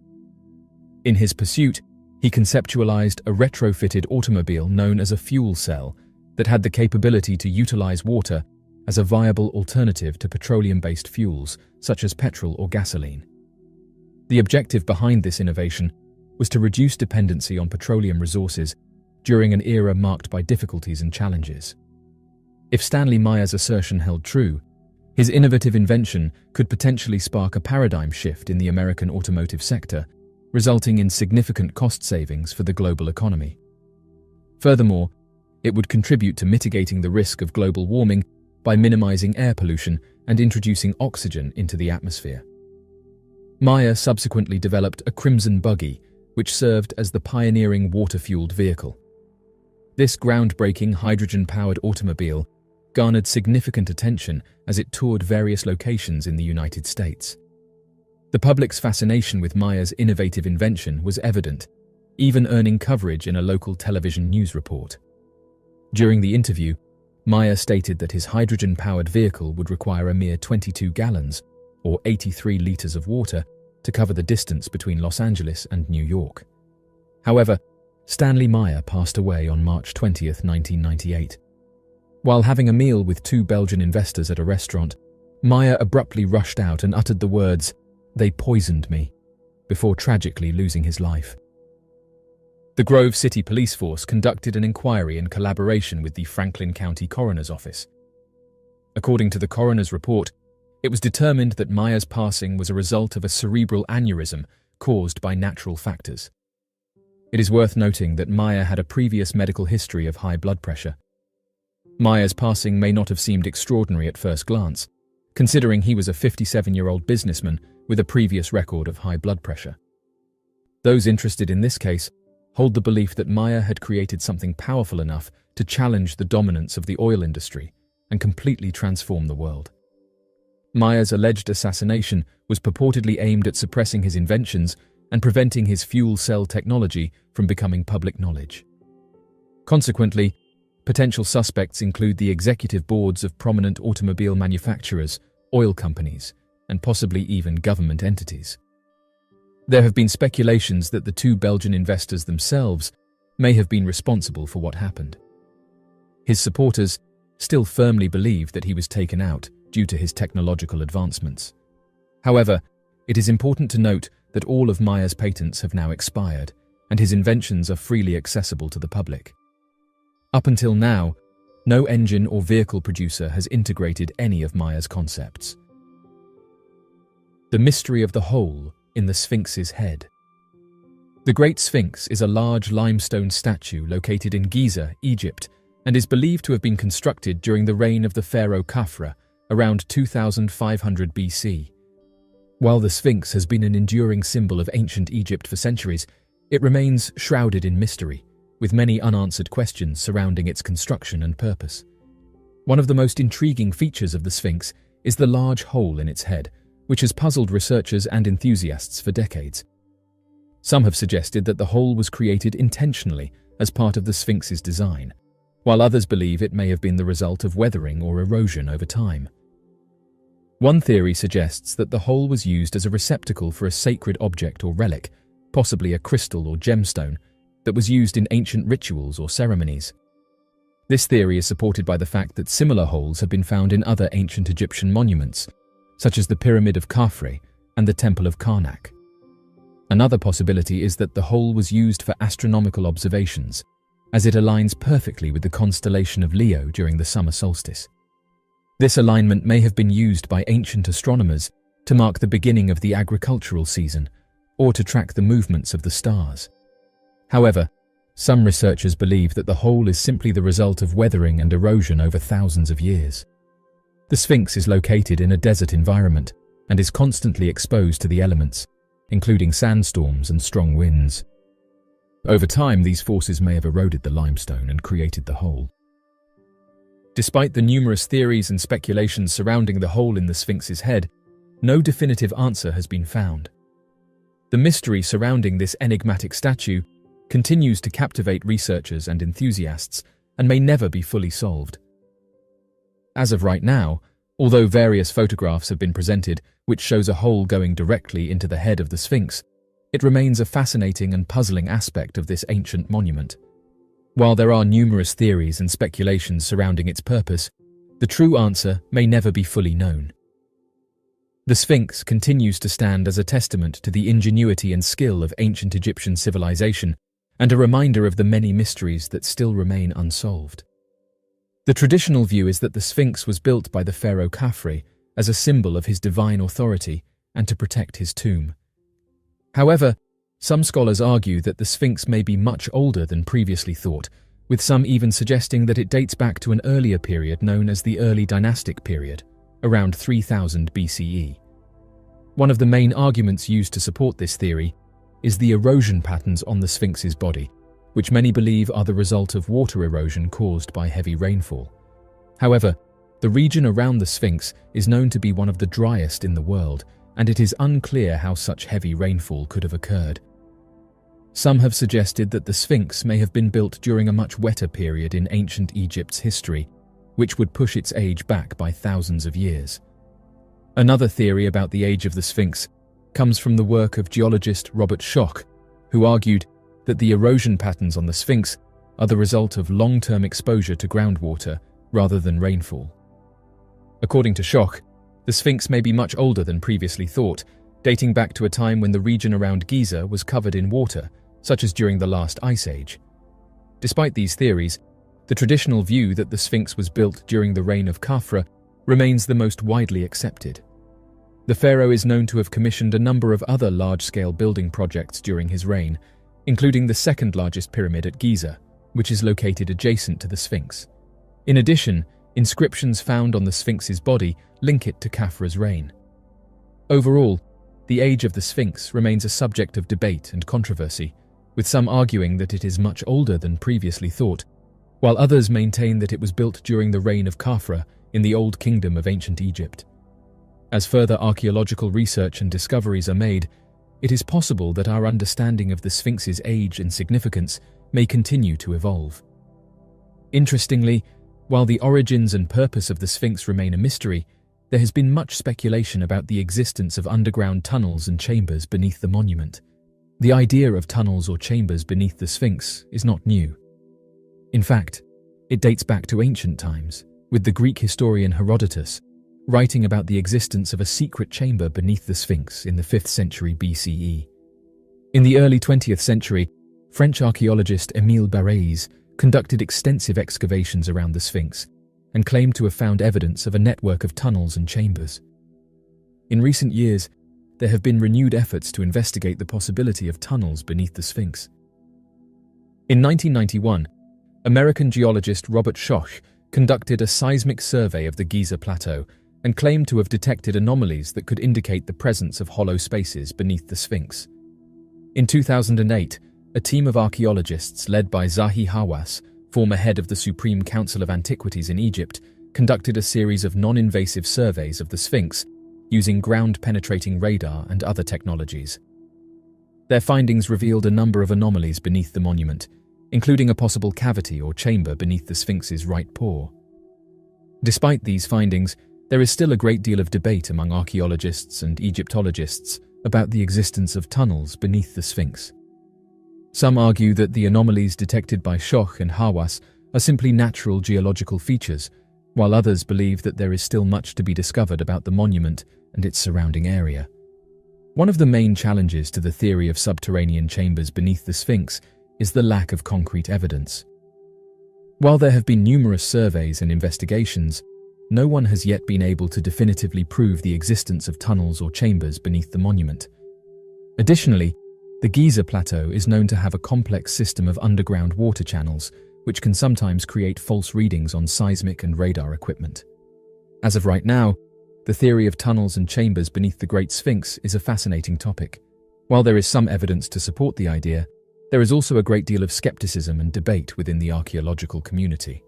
In his pursuit, he conceptualized a retrofitted automobile known as a fuel cell that had the capability to utilize water as a viable alternative to petroleum-based fuels such as petrol or gasoline. The objective behind this innovation was to reduce dependency on petroleum resources during an era marked by difficulties and challenges. If Stanley Meyer's assertion held true, his innovative invention could potentially spark a paradigm shift in the American automotive sector, resulting in significant cost savings for the global economy. Furthermore, it would contribute to mitigating the risk of global warming by minimizing air pollution and introducing oxygen into the atmosphere. Meyer subsequently developed a crimson buggy, which served as the pioneering water-fueled vehicle. This groundbreaking hydrogen-powered automobile garnered significant attention as it toured various locations in the United States. The public's fascination with Meyer's innovative invention was evident, even earning coverage in a local television news report. During the interview, Meyer stated that his hydrogen-powered vehicle would require a mere 22 gallons, or 83 liters of water, to cover the distance between Los Angeles and New York. However, Stanley Meyer passed away on March 20, 1998. While having a meal with two Belgian investors at a restaurant, Meyer abruptly rushed out and uttered the words, "They poisoned me," before tragically losing his life. The The Grove City Police Force conducted an inquiry in collaboration with the Franklin County Coroner's Office. According to the coroner's report, it was determined that Maya's passing was a result of a cerebral aneurysm caused by natural factors. It is worth noting that Maya had a previous medical history of high blood pressure. Maya's passing may not have seemed extraordinary at first glance, considering he was a 57-year-old businessman with a previous record of high blood pressure. Those interested in this case hold the belief that Maya had created something powerful enough to challenge the dominance of the oil industry and completely transform the world. Maya's alleged assassination was purportedly aimed at suppressing his inventions and preventing his fuel cell technology from becoming public knowledge. Consequently, potential suspects include the executive boards of prominent automobile manufacturers, oil companies, and possibly even government entities. There have been speculations that the two Belgian investors themselves may have been responsible for what happened. His supporters still firmly believe that he was taken out due to his technological advancements. However, it is important to note that all of Maya's patents have now expired, and his inventions are freely accessible to the public. Up until now, no engine or vehicle producer has integrated any of Maya's concepts. The mystery of the hole in the Sphinx's head. The Great Sphinx is a large limestone statue located in Giza, Egypt, and is believed to have been constructed during the reign of the pharaoh Khafra, around 2500 BC. While the Sphinx has been an enduring symbol of ancient Egypt for centuries, it remains shrouded in mystery, with many unanswered questions surrounding its construction and purpose. One of the most intriguing features of the Sphinx is the large hole in its head, which has puzzled researchers and enthusiasts for decades. Some have suggested that the hole was created intentionally as part of the Sphinx's design, while others believe it may have been the result of weathering or erosion over time. One theory suggests that the hole was used as a receptacle for a sacred object or relic, possibly a crystal or gemstone, that was used in ancient rituals or ceremonies. This theory is supported by the fact that similar holes have been found in other ancient Egyptian monuments, such as the Pyramid of Khafre and the Temple of Karnak. Another possibility is that the hole was used for astronomical observations, as it aligns perfectly with the constellation of Leo during the summer solstice. This alignment may have been used by ancient astronomers to mark the beginning of the agricultural season, or to track the movements of the stars. However, some researchers believe that the hole is simply the result of weathering and erosion over thousands of years. The Sphinx is located in a desert environment and is constantly exposed to the elements, including sandstorms and strong winds. Over time, these forces may have eroded the limestone and created the hole. Despite the numerous theories and speculations surrounding the hole in the Sphinx's head, no definitive answer has been found. The mystery surrounding this enigmatic statue continues to captivate researchers and enthusiasts and may never be fully solved. As of right now, although various photographs have been presented which shows a hole going directly into the head of the Sphinx, it remains a fascinating and puzzling aspect of this ancient monument. While there are numerous theories and speculations surrounding its purpose, the true answer may never be fully known. The Sphinx continues to stand as a testament to the ingenuity and skill of ancient Egyptian civilization and a reminder of the many mysteries that still remain unsolved. The traditional view is that the Sphinx was built by the pharaoh Khafre as a symbol of his divine authority and to protect his tomb. However, some scholars argue that the Sphinx may be much older than previously thought, with some even suggesting that it dates back to an earlier period known as the Early Dynastic period, around 3000 BCE. One of the main arguments used to support this theory is the erosion patterns on the Sphinx's body, which many believe are the result of water erosion caused by heavy rainfall. However, the region around the Sphinx is known to be one of the driest in the world, and it is unclear how such heavy rainfall could have occurred. Some have suggested that the Sphinx may have been built during a much wetter period in ancient Egypt's history, which would push its age back by thousands of years. Another theory about the age of the Sphinx comes from the work of geologist Robert Schoch, who argued that the erosion patterns on the Sphinx are the result of long-term exposure to groundwater rather than rainfall. According to Schoch, the Sphinx may be much older than previously thought, dating back to a time when the region around Giza was covered in water such as during the last ice age. Despite these theories, the traditional view that the Sphinx was built during the reign of Khafra remains the most widely accepted. The pharaoh is known to have commissioned a number of other large-scale building projects during his reign, including the second-largest pyramid at Giza, which is located adjacent to the Sphinx. In addition, inscriptions found on the Sphinx's body link it to Khafra's reign. Overall, the age of the Sphinx remains a subject of debate and controversy, with some arguing that it is much older than previously thought, while others maintain that it was built during the reign of Khafra in the Old Kingdom of ancient Egypt. As further archaeological research and discoveries are made, it is possible that our understanding of the Sphinx's age and significance may continue to evolve. Interestingly, while the origins and purpose of the Sphinx remain a mystery, there has been much speculation about the existence of underground tunnels and chambers beneath the monument. The idea of tunnels or chambers beneath the Sphinx is not new. In fact, it dates back to ancient times, with the Greek historian Herodotus writing about the existence of a secret chamber beneath the Sphinx in the 5th century BCE. In the early 20th century, French archaeologist Émile Barrès conducted extensive excavations around the Sphinx and claimed to have found evidence of a network of tunnels and chambers. In recent years, there have been renewed efforts to investigate the possibility of tunnels beneath the Sphinx. In 1991, American geologist Robert Schoch conducted a seismic survey of the Giza Plateau and claimed to have detected anomalies that could indicate the presence of hollow spaces beneath the Sphinx. In 2008, a team of archaeologists led by Zahi Hawass, former head of the Supreme Council of Antiquities in Egypt, conducted a series of non-invasive surveys of the Sphinx using ground-penetrating radar and other technologies. Their findings revealed a number of anomalies beneath the monument, including a possible cavity or chamber beneath the Sphinx's right paw. Despite these findings, there is still a great deal of debate among archaeologists and Egyptologists about the existence of tunnels beneath the Sphinx. Some argue that the anomalies detected by Schoch and Hawass are simply natural geological features, while others believe that there is still much to be discovered about the monument and its surrounding area. One of the main challenges to the theory of subterranean chambers beneath the Sphinx is the lack of concrete evidence. While there have been numerous surveys and investigations, no one has yet been able to definitively prove the existence of tunnels or chambers beneath the monument. Additionally, the Giza Plateau is known to have a complex system of underground water channels, which can sometimes create false readings on seismic and radar equipment. As of right now, the theory of tunnels and chambers beneath the Great Sphinx is a fascinating topic. While there is some evidence to support the idea, there is also a great deal of skepticism and debate within the archaeological community.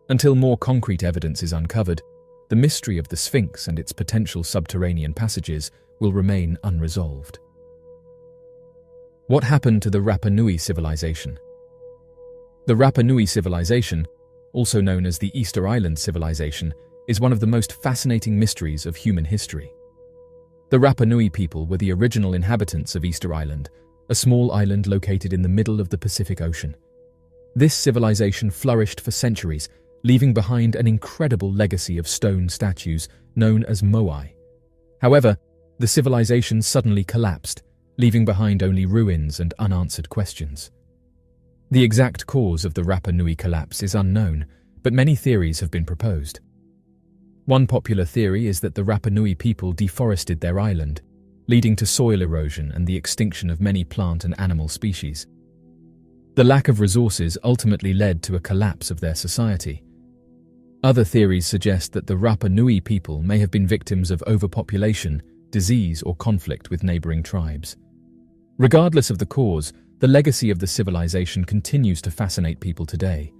Until more concrete evidence is uncovered, the mystery of the Sphinx and its potential subterranean passages will remain unresolved. What happened to the Rapa Nui civilization? The Rapa Nui civilization, also known as the Easter Island civilization, is one of the most fascinating mysteries of human history. The Rapa Nui people were the original inhabitants of Easter Island, a small island located in the middle of the Pacific Ocean. This civilization flourished for centuries, leaving behind an incredible legacy of stone statues known as moai. However, the civilization suddenly collapsed, leaving behind only ruins and unanswered questions. The exact cause of the Rapa Nui collapse is unknown, but many theories have been proposed. One popular theory is that the Rapa Nui people deforested their island, leading to soil erosion and the extinction of many plant and animal species. The lack of resources ultimately led to a collapse of their society. Other theories suggest that the Rapa Nui people may have been victims of overpopulation, disease, or conflict with neighboring tribes. Regardless of the cause, the legacy of the civilization continues to fascinate people today.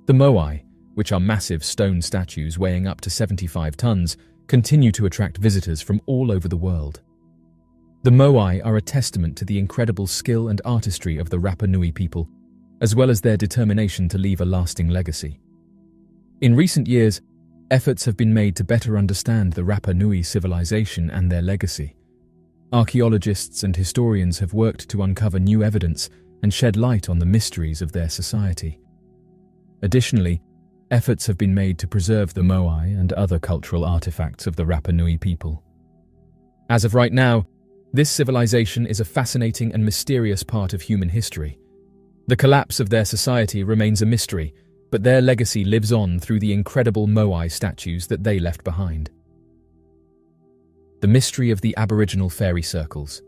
The moai, which are massive stone statues weighing up to 75 tons, continue to attract visitors from all over the world. The moai are a testament to the incredible skill and artistry of the Rapa Nui people, as well as their determination to leave a lasting legacy. In recent years, efforts have been made to better understand the Rapa Nui civilization and their legacy. Archaeologists and historians have worked to uncover new evidence and shed light on the mysteries of their society. Additionally, efforts have been made to preserve the moai and other cultural artifacts of the Rapa Nui people. As of right now, This civilization is a fascinating and mysterious part of human history. The collapse of their society remains a mystery, but their legacy lives on through the incredible Moai statues that they left behind. The mystery of the Aboriginal fairy circles.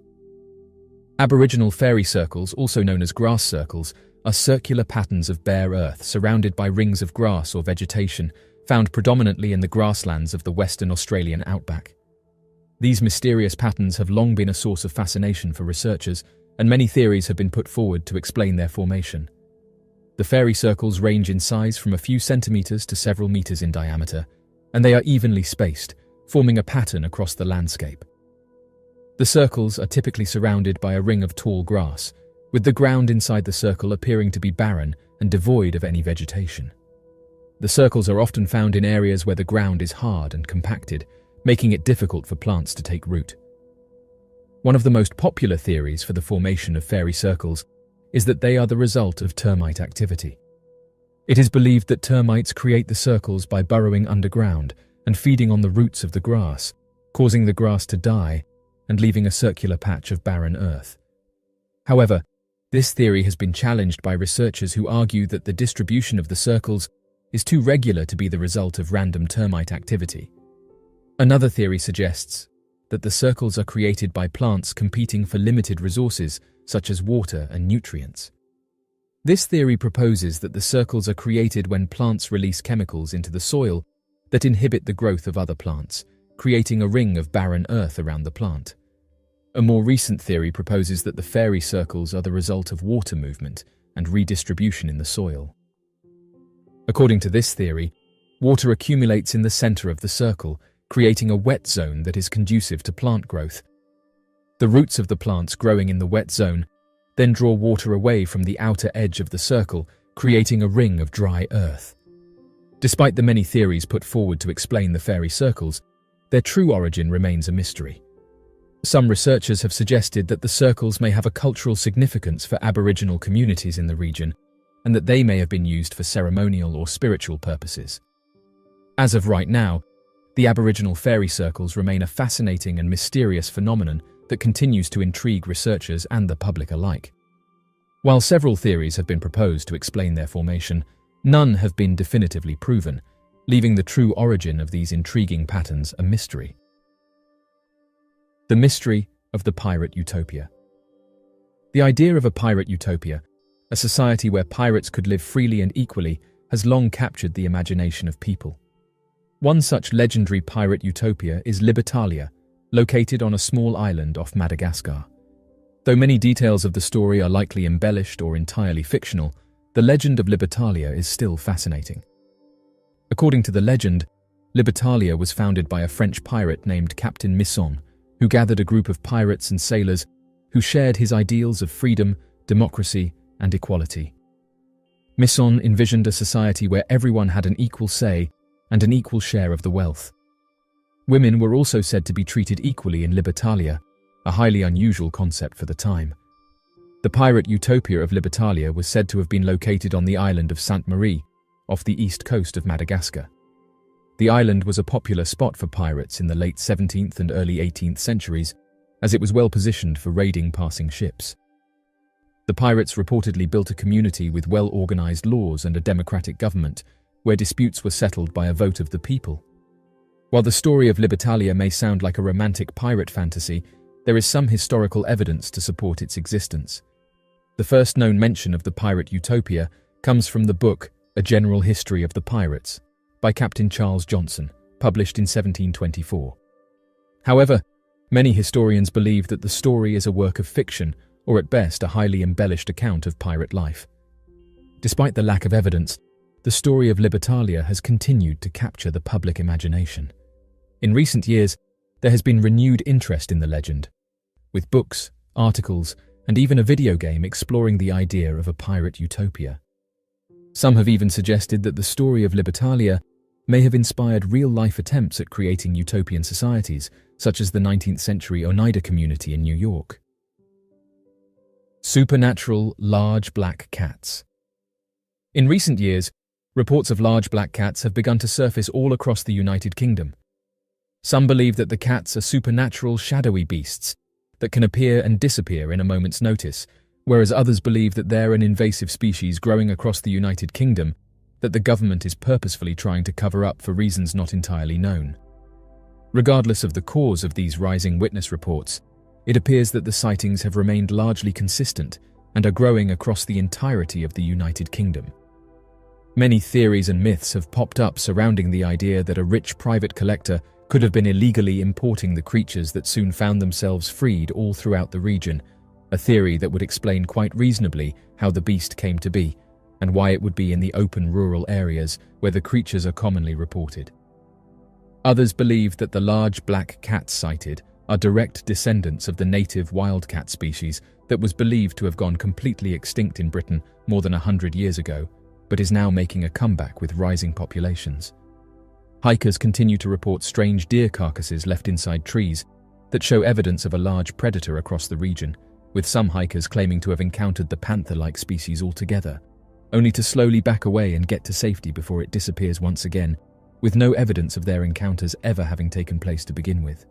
Aboriginal fairy circles, also known as grass circles, are circular patterns of bare earth surrounded by rings of grass or vegetation, found predominantly in the grasslands of the Western Australian outback. These mysterious patterns have long been a source of fascination for researchers, and many theories have been put forward to explain their formation. The fairy circles range in size from a few centimeters to several meters in diameter, and they are evenly spaced, forming a pattern across the landscape. The circles are typically surrounded by a ring of tall grass, with the ground inside the circle appearing to be barren and devoid of any vegetation. The circles are often found in areas where the ground is hard and compacted, making it difficult for plants to take root. One of the most popular theories for the formation of fairy circles is that they are the result of termite activity. It is believed that termites create the circles by burrowing underground and feeding on the roots of the grass, causing the grass to die and leaving a circular patch of barren earth. However, this theory has been challenged by researchers who argue that the distribution of the circles is too regular to be the result of random termite activity. Another theory suggests that the circles are created by plants competing for limited resources such as water and nutrients. This theory proposes that the circles are created when plants release chemicals into the soil that inhibit the growth of other plants, creating a ring of barren earth around the plant. A more recent theory proposes that the fairy circles are the result of water movement and redistribution in the soil. According to this theory, water accumulates in the center of the circle, creating a wet zone that is conducive to plant growth. The roots of the plants growing in the wet zone then draw water away from the outer edge of the circle, creating a ring of dry earth. Despite the many theories put forward to explain the fairy circles, their true origin remains a mystery. Some researchers have suggested that the circles may have a cultural significance for Aboriginal communities in the region, and that they may have been used for ceremonial or spiritual purposes. As of right now, the Aboriginal fairy circles remain a fascinating and mysterious phenomenon that continues to intrigue researchers and the public alike. While several theories have been proposed to explain their formation, none have been definitively proven, leaving the true origin of these intriguing patterns a mystery. The mystery of the pirate utopia. The idea of a pirate utopia, a society where pirates could live freely and equally, has long captured the imagination of people. One such legendary pirate utopia is Libertalia, located on a small island off Madagascar. Though many details of the story are likely embellished or entirely fictional, the legend of Libertalia is still fascinating. According to the legend, Libertalia was founded by a French pirate named Captain Misson, who gathered a group of pirates and sailors who shared his ideals of freedom, democracy, and equality. Misson envisioned a society where everyone had an equal say and an equal share of the wealth. Women were also said to be treated equally in Libertalia, a highly unusual concept for the time. The pirate utopia of Libertalia was said to have been located on the island of Sainte Marie, off the east coast of Madagascar. The island was a popular spot for pirates in the late 17th and early 18th centuries, as it was well positioned for raiding passing ships. The pirates reportedly built a community with well-organized laws and a democratic government, where disputes were settled by a vote of the people. While the story of Libertalia may sound like a romantic pirate fantasy, there is some historical evidence to support its existence. The first known mention of the pirate utopia comes from the book A General History of the Pirates, by Captain Charles Johnson, published in 1724. However, many historians believe that the story is a work of fiction, or at best a highly embellished account of pirate life. Despite the lack of evidence, the story of Libertalia has continued to capture the public imagination. In recent years, there has been renewed interest in the legend, with books, articles, and even a video game exploring the idea of a pirate utopia. Some have even suggested that the story of Libertalia may have inspired real-life attempts at creating utopian societies, such as the 19th century Oneida community in New York. Supernatural large black cats. In recent years, reports of large black cats have begun to surface all across the United Kingdom. Some believe that the cats are supernatural, shadowy beasts that can appear and disappear in a moment's notice, whereas others believe that they're an invasive species growing across the United Kingdom that the government is purposefully trying to cover up for reasons not entirely known. Regardless of the cause of these rising witness reports, it appears that the sightings have remained largely consistent and are growing across the entirety of the United Kingdom. Many theories and myths have popped up surrounding the idea that a rich private collector could have been illegally importing the creatures that soon found themselves freed all throughout the region, a theory that would explain quite reasonably how the beast came to be and why it would be in the open rural areas where the creatures are commonly reported. Others believe that the large black cats sighted are direct descendants of the native wildcat species that was believed to have gone completely extinct in Britain more than 100 years ago, but is now making a comeback with rising populations. Hikers continue to report strange deer carcasses left inside trees that show evidence of a large predator across the region, with some hikers claiming to have encountered the panther-like species altogether, only to slowly back away and get to safety before it disappears once again, with no evidence of their encounters ever having taken place to begin with.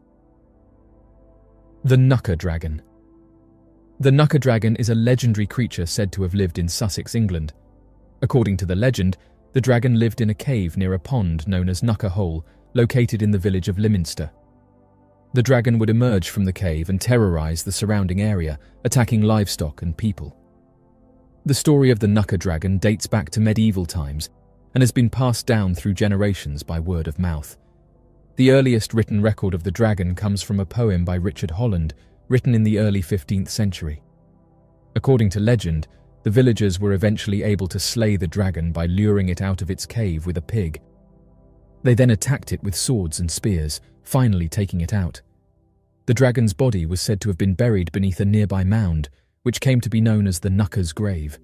The Knucker Dragon. The Knucker Dragon is a legendary creature said to have lived in Sussex, England. According to the legend, the dragon lived in a cave near a pond known as Knucker Hole, located in the village of Lyminster. The dragon would emerge from the cave and terrorize the surrounding area, attacking livestock and people. The story of the Knucker Dragon dates back to medieval times and has been passed down through generations by word of mouth. The earliest written record of the dragon comes from a poem by Richard Holland, written in the early 15th century. According to legend, the villagers were eventually able to slay the dragon by luring it out of its cave with a pig. They then attacked it with swords and spears, finally taking it out. The dragon's body was said to have been buried beneath a nearby mound, which came to be known as the Knucker's grave.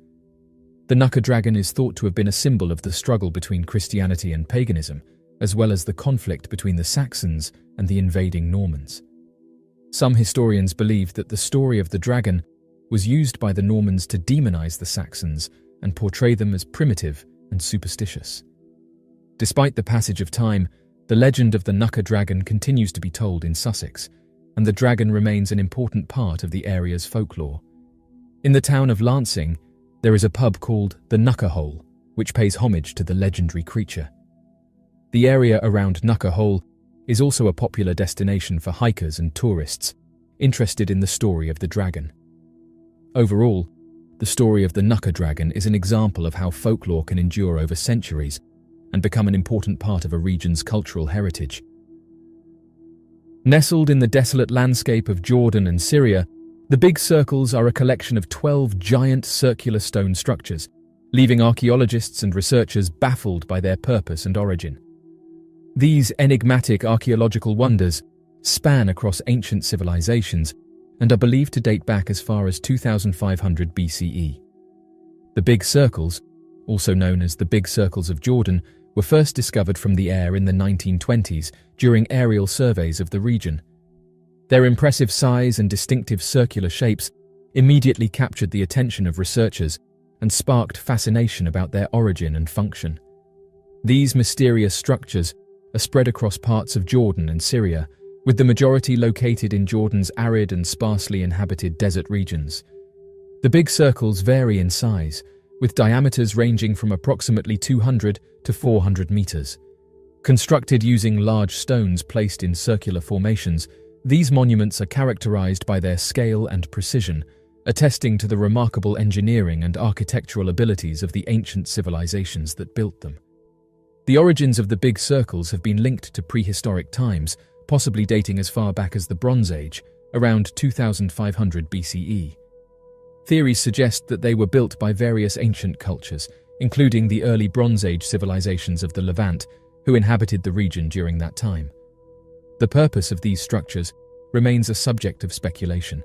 The Knucker Dragon is thought to have been a symbol of the struggle between Christianity and paganism, as well as the conflict between the Saxons and the invading Normans. Some historians believe that the story of the dragon was used by the Normans to demonize the Saxons and portray them as primitive and superstitious. Despite the passage of time, the legend of the Knucker Dragon continues to be told in Sussex, and the dragon remains an important part of the area's folklore. In the town of Lancing, there is a pub called the Knucker Hole, which pays homage to the legendary creature. The area around Knucker Hole is also a popular destination for hikers and tourists interested in the story of the dragon. Overall, the story of the Knucker Dragon is an example of how folklore can endure over centuries and become an important part of a region's cultural heritage. Nestled in the desolate landscape of Jordan and Syria, the Big Circles are a collection of 12 giant circular stone structures, leaving archaeologists and researchers baffled by their purpose and origin. These enigmatic archaeological wonders span across ancient civilizations and are believed to date back as far as 2500 BCE. The Big Circles, also known as the Big Circles of Jordan, were first discovered from the air in the 1920s during aerial surveys of the region. Their impressive size and distinctive circular shapes immediately captured the attention of researchers and sparked fascination about their origin and function. These mysterious structures are spread across parts of Jordan and Syria, with the majority located in Jordan's arid and sparsely inhabited desert regions. The Big Circles vary in size, with diameters ranging from approximately 200 to 400 meters. Constructed using large stones placed in circular formations, these monuments are characterized by their scale and precision, attesting to the remarkable engineering and architectural abilities of the ancient civilizations that built them. The origins of the Big Circles have been linked to prehistoric times, possibly dating as far back as the Bronze Age, around 2500 BCE. Theories suggest that they were built by various ancient cultures, including the early Bronze Age civilizations of the Levant, who inhabited the region during that time. The purpose of these structures remains a subject of speculation.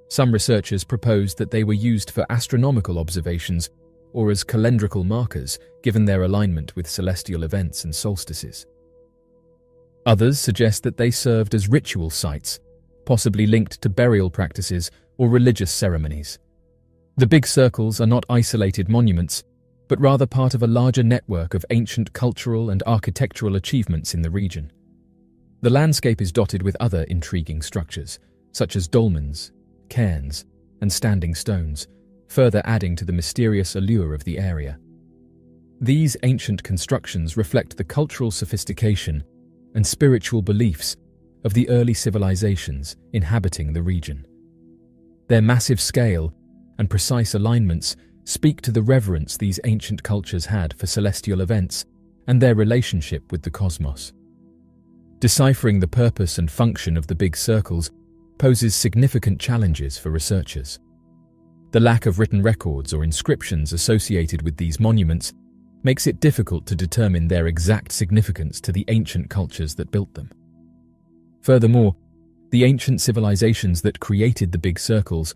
Some researchers propose that they were used for astronomical observations or as calendrical markers, given their alignment with celestial events and solstices. Others suggest that they served as ritual sites, possibly linked to burial practices or religious ceremonies. The Big Circles are not isolated monuments, but rather part of a larger network of ancient cultural and architectural achievements in the region. The landscape is dotted with other intriguing structures, such as dolmens, cairns, and standing stones, further adding to the mysterious allure of the area. These ancient constructions reflect the cultural sophistication and spiritual beliefs of the early civilizations inhabiting the region. Their massive scale and precise alignments speak to the reverence these ancient cultures had for celestial events and their relationship with the cosmos. Deciphering the purpose and function of the big circles poses significant challenges for researchers. The lack of written records or inscriptions associated with these monuments makes it difficult to determine their exact significance to the ancient cultures that built them. Furthermore, the ancient civilizations that created the big circles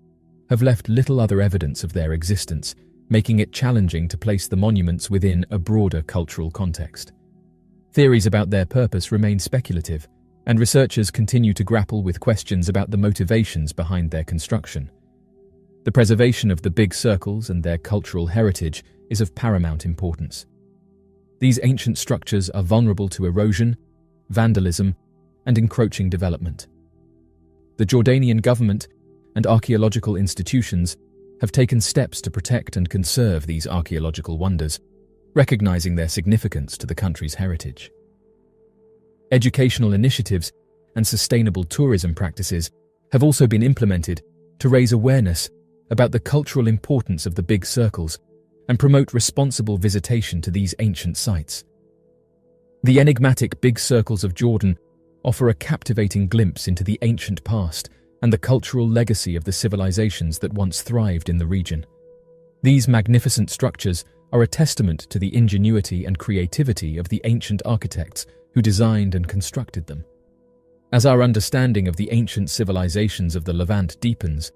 have left little other evidence of their existence, making it challenging to place the monuments within a broader cultural context. Theories about their purpose remain speculative, and researchers continue to grapple with questions about the motivations behind their construction. The preservation of the big circles and their cultural heritage is of paramount importance. These ancient structures are vulnerable to erosion, vandalism, and encroaching development. The Jordanian government and archaeological institutions have taken steps to protect and conserve these archaeological wonders, recognizing their significance to the country's heritage. Educational initiatives and sustainable tourism practices have also been implemented to raise awareness about the cultural importance of the big circles and promote responsible visitation to these ancient sites. The enigmatic big circles of Jordan offer a captivating glimpse into the ancient past and the cultural legacy of the civilizations that once thrived in the region. These magnificent structures are a testament to the ingenuity and creativity of the ancient architects who designed and constructed them. As our understanding of the ancient civilizations of the Levant deepens,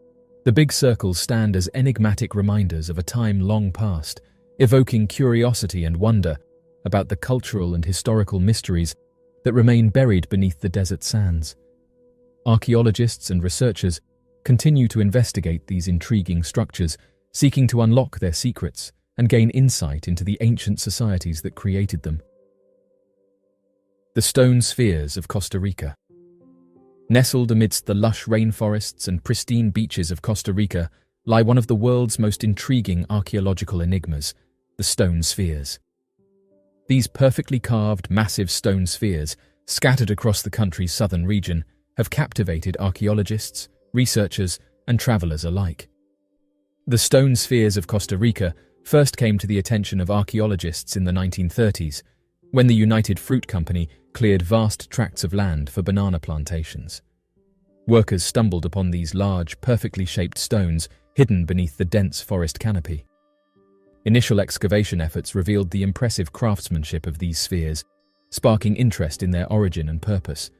the big circles stand as enigmatic reminders of a time long past, evoking curiosity and wonder about the cultural and historical mysteries that remain buried beneath the desert sands. Archaeologists and researchers continue to investigate these intriguing structures, seeking to unlock their secrets and gain insight into the ancient societies that created them. The stone spheres of Costa Rica. Nestled amidst the lush rainforests and pristine beaches of Costa Rica lie one of the world's most intriguing archaeological enigmas, the stone spheres. These perfectly carved, massive stone spheres, scattered across the country's southern region, have captivated archaeologists, researchers, and travelers alike. The stone spheres of Costa Rica first came to the attention of archaeologists in the 1930s, when the United Fruit Company cleared vast tracts of land for banana plantations. Workers stumbled upon these large, perfectly shaped stones hidden beneath the dense forest canopy. Initial excavation efforts revealed the impressive craftsmanship of these spheres, sparking interest in their origin and purpose.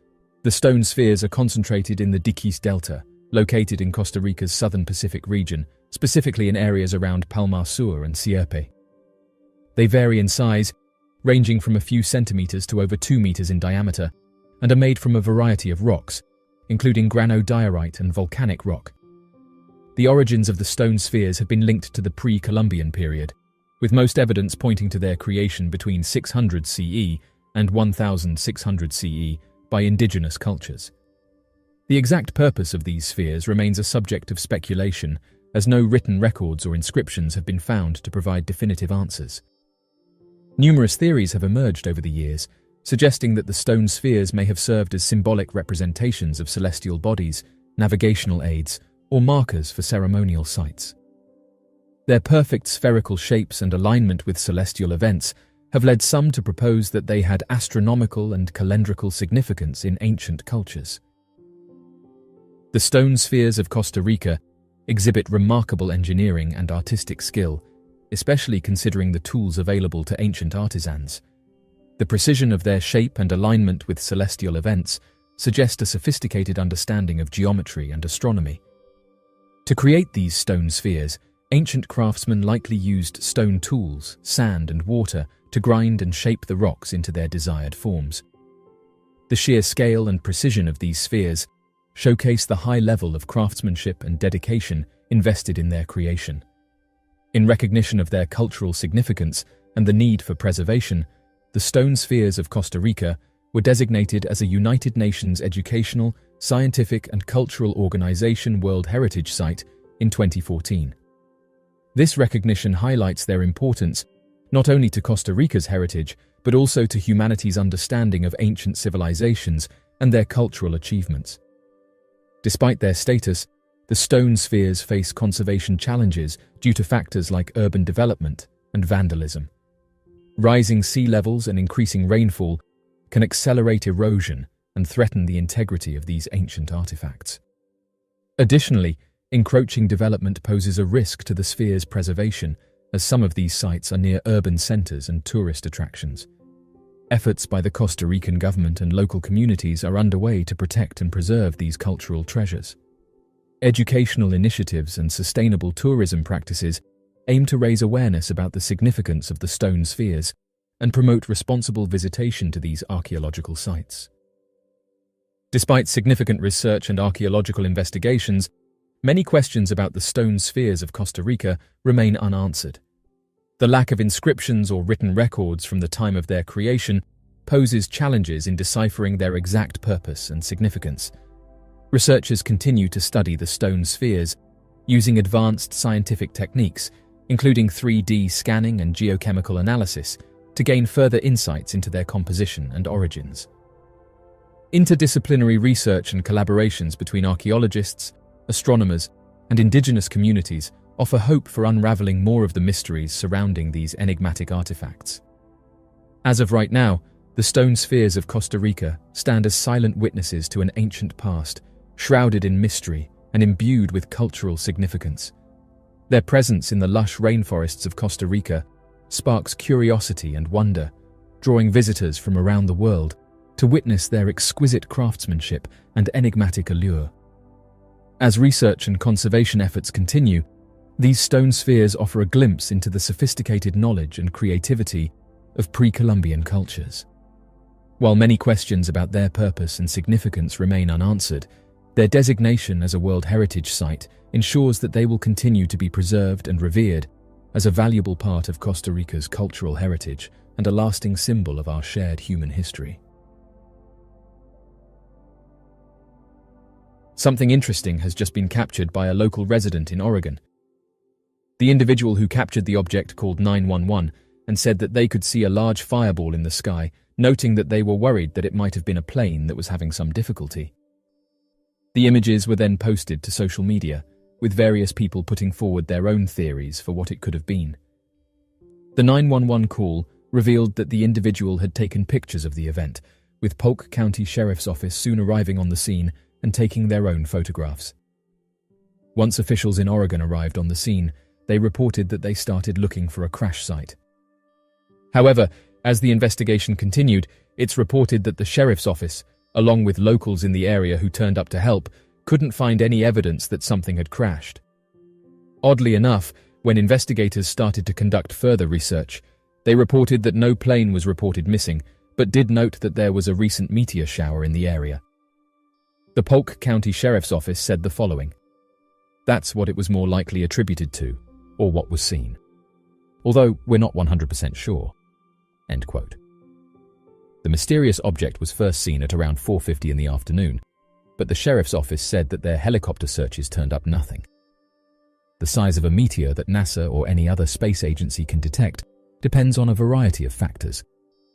The stone spheres are concentrated in the Diquís Delta, located in Costa Rica's southern Pacific region, specifically in areas around Palmar Sur and Sierpe. They vary in size, ranging from a few centimeters to over 2 meters in diameter, and are made from a variety of rocks, including granodiorite and volcanic rock. The origins of the stone spheres have been linked to the pre-Columbian period, with most evidence pointing to their creation between 600 CE and 1600 CE by indigenous cultures. The exact purpose of these spheres remains a subject of speculation, as no written records or inscriptions have been found to provide definitive answers. Numerous theories have emerged over the years, suggesting that the stone spheres may have served as symbolic representations of celestial bodies, navigational aids, or markers for ceremonial sites. Their perfect spherical shapes and alignment with celestial events have led some to propose that they had astronomical and calendrical significance in ancient cultures. The stone spheres of Costa Rica exhibit remarkable engineering and artistic skill, especially considering the tools available to ancient artisans. The precision of their shape and alignment with celestial events suggest a sophisticated understanding of geometry and astronomy. To create these stone spheres, ancient craftsmen likely used stone tools, sand, and water to grind and shape the rocks into their desired forms. The sheer scale and precision of these spheres showcase the high level of craftsmanship and dedication invested in their creation. In recognition of their cultural significance and the need for preservation, the stone spheres of Costa Rica were designated as a United Nations Educational Scientific and Cultural Organization World Heritage Site in 2014. This recognition highlights their importance not only to Costa Rica's heritage, but also to humanity's understanding of ancient civilizations and their cultural achievements. Despite their status, the stone spheres face conservation challenges due to factors like urban development and vandalism. Rising sea levels and increasing rainfall can accelerate erosion and threaten the integrity of these ancient artifacts. Additionally, encroaching development poses a risk to the sphere's preservation, as some of these sites are near urban centers and tourist attractions. Efforts by the Costa Rican government and local communities are underway to protect and preserve these cultural treasures. Educational initiatives and sustainable tourism practices aim to raise awareness about the significance of the stone spheres and promote responsible visitation to these archaeological sites. Despite significant research and archaeological investigations, many questions about the stone spheres of Costa Rica remain unanswered. The lack of inscriptions or written records from the time of their creation poses challenges in deciphering their exact purpose and significance. Researchers continue to study the stone spheres using advanced scientific techniques, including 3D scanning and geochemical analysis, to gain further insights into their composition and origins. Interdisciplinary research and collaborations between archaeologists, astronomers, and indigenous communities offer hope for unraveling more of the mysteries surrounding these enigmatic artifacts. As of right now, the stone spheres of Costa Rica stand as silent witnesses to an ancient past, shrouded in mystery and imbued with cultural significance. Their presence in the lush rainforests of Costa Rica sparks curiosity and wonder, drawing visitors from around the world to witness their exquisite craftsmanship and enigmatic allure. As research and conservation efforts continue, these stone spheres offer a glimpse into the sophisticated knowledge and creativity of pre-Columbian cultures. While many questions about their purpose and significance remain unanswered, their designation as a World Heritage Site ensures that they will continue to be preserved and revered as a valuable part of Costa Rica's cultural heritage and a lasting symbol of our shared human history. Something interesting has just been captured by a local resident in Oregon. The individual who captured the object called 911 and said that they could see a large fireball in the sky, noting that they were worried that it might have been a plane that was having some difficulty. The images were then posted to social media, with various people putting forward their own theories for what it could have been. The 911 call revealed that the individual had taken pictures of the event, with Polk County Sheriff's Office soon arriving on the scene and taking their own photographs. Once officials in Oregon arrived on the scene, they reported that they started looking for a crash site. However, as the investigation continued, it's reported that the sheriff's office, along with locals in the area who turned up to help, couldn't find any evidence that something had crashed. Oddly enough, when investigators started to conduct further research, they reported that no plane was reported missing, but did note that there was a recent meteor shower in the area. The Polk County Sheriff's Office said the following: "That's what it was more likely attributed to, or what was seen. Although we're not 100% sure." End quote. The mysterious object was first seen at around 4:50 in the afternoon, but the Sheriff's Office said that their helicopter searches turned up nothing. The size of a meteor that NASA or any other space agency can detect depends on a variety of factors,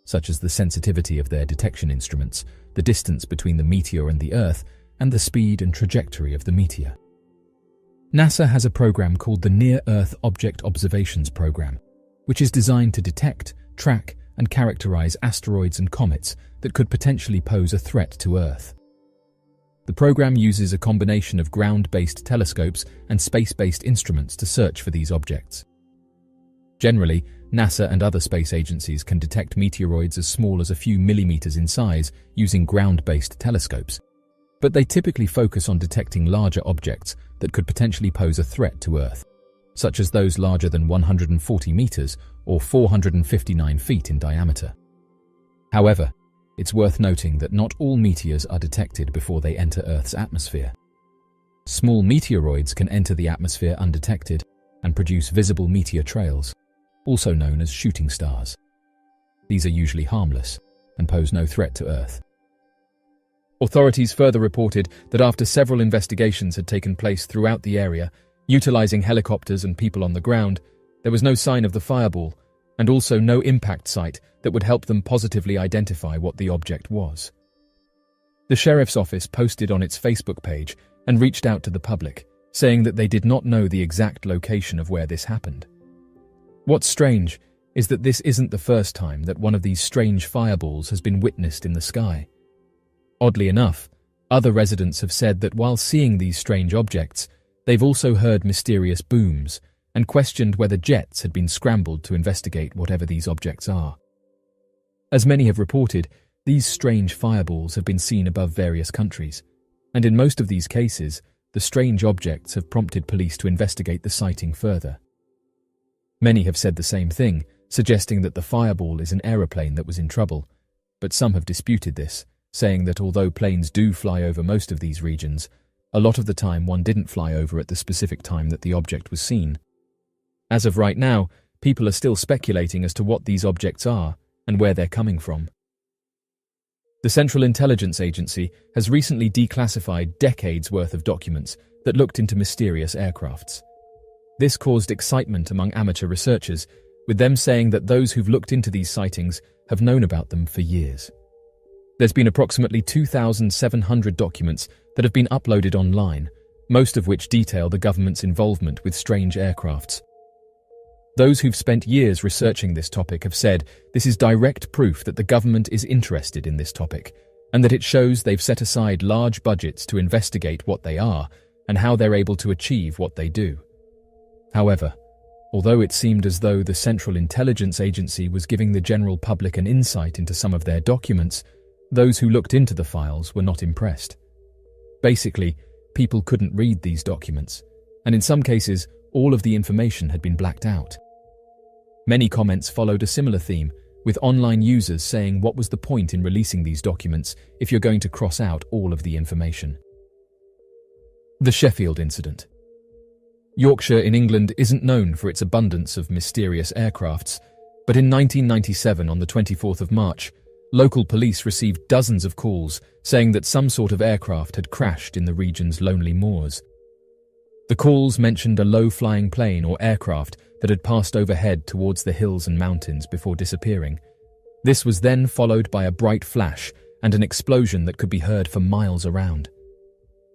such as the sensitivity of their detection instruments, the distance between the meteor and the Earth, and the speed and trajectory of the meteor. NASA has a program called the Near-Earth Object Observations Program, which is designed to detect, track, and characterize asteroids and comets that could potentially pose a threat to Earth. The program uses a combination of ground-based telescopes and space-based instruments to search for these objects. Generally, NASA and other space agencies can detect meteoroids as small as a few millimeters in size using ground-based telescopes, but they typically focus on detecting larger objects that could potentially pose a threat to Earth, such as those larger than 140 meters or 459 feet in diameter. However, it's worth noting that not all meteors are detected before they enter Earth's atmosphere. Small meteoroids can enter the atmosphere undetected and produce visible meteor trails, also known as shooting stars. These are usually harmless and pose no threat to Earth. Authorities further reported that after several investigations had taken place throughout the area, utilizing helicopters and people on the ground, there was no sign of the fireball, and also no impact site that would help them positively identify what the object was. The sheriff's office posted on its Facebook page and reached out to the public, saying that they did not know the exact location of where this happened. What's strange is that this isn't the first time that one of these strange fireballs has been witnessed in the sky. Oddly enough, other residents have said that while seeing these strange objects, they've also heard mysterious booms and questioned whether jets had been scrambled to investigate whatever these objects are. As many have reported, these strange fireballs have been seen above various countries, and in most of these cases, the strange objects have prompted police to investigate the sighting further. Many have said the same thing, suggesting that the fireball is an aeroplane that was in trouble, but some have disputed this, saying that although planes do fly over most of these regions, a lot of the time one didn't fly over at the specific time that the object was seen. As of right now, people are still speculating as to what these objects are and where they're coming from. The Central Intelligence Agency has recently declassified decades' worth of documents that looked into mysterious aircrafts. This caused excitement among amateur researchers, with them saying that those who've looked into these sightings have known about them for years. There's been approximately 2,700 documents that have been uploaded online, most of which detail the government's involvement with strange aircrafts. Those who've spent years researching this topic have said this is direct proof that the government is interested in this topic, and that it shows they've set aside large budgets to investigate what they are and how they're able to achieve what they do. However, although it seemed as though the Central Intelligence Agency was giving the general public an insight into some of their documents, those who looked into the files were not impressed. Basically, people couldn't read these documents, and in some cases, all of the information had been blacked out. Many comments followed a similar theme, with online users saying what was the point in releasing these documents if you're going to cross out all of the information. The Sheffield incident. Yorkshire in England isn't known for its abundance of mysterious aircrafts, but in 1997, on the 24th of March, local police received dozens of calls saying that some sort of aircraft had crashed in the region's lonely moors. The calls mentioned a low-flying plane or aircraft that had passed overhead towards the hills and mountains before disappearing. This was then followed by a bright flash and an explosion that could be heard for miles around.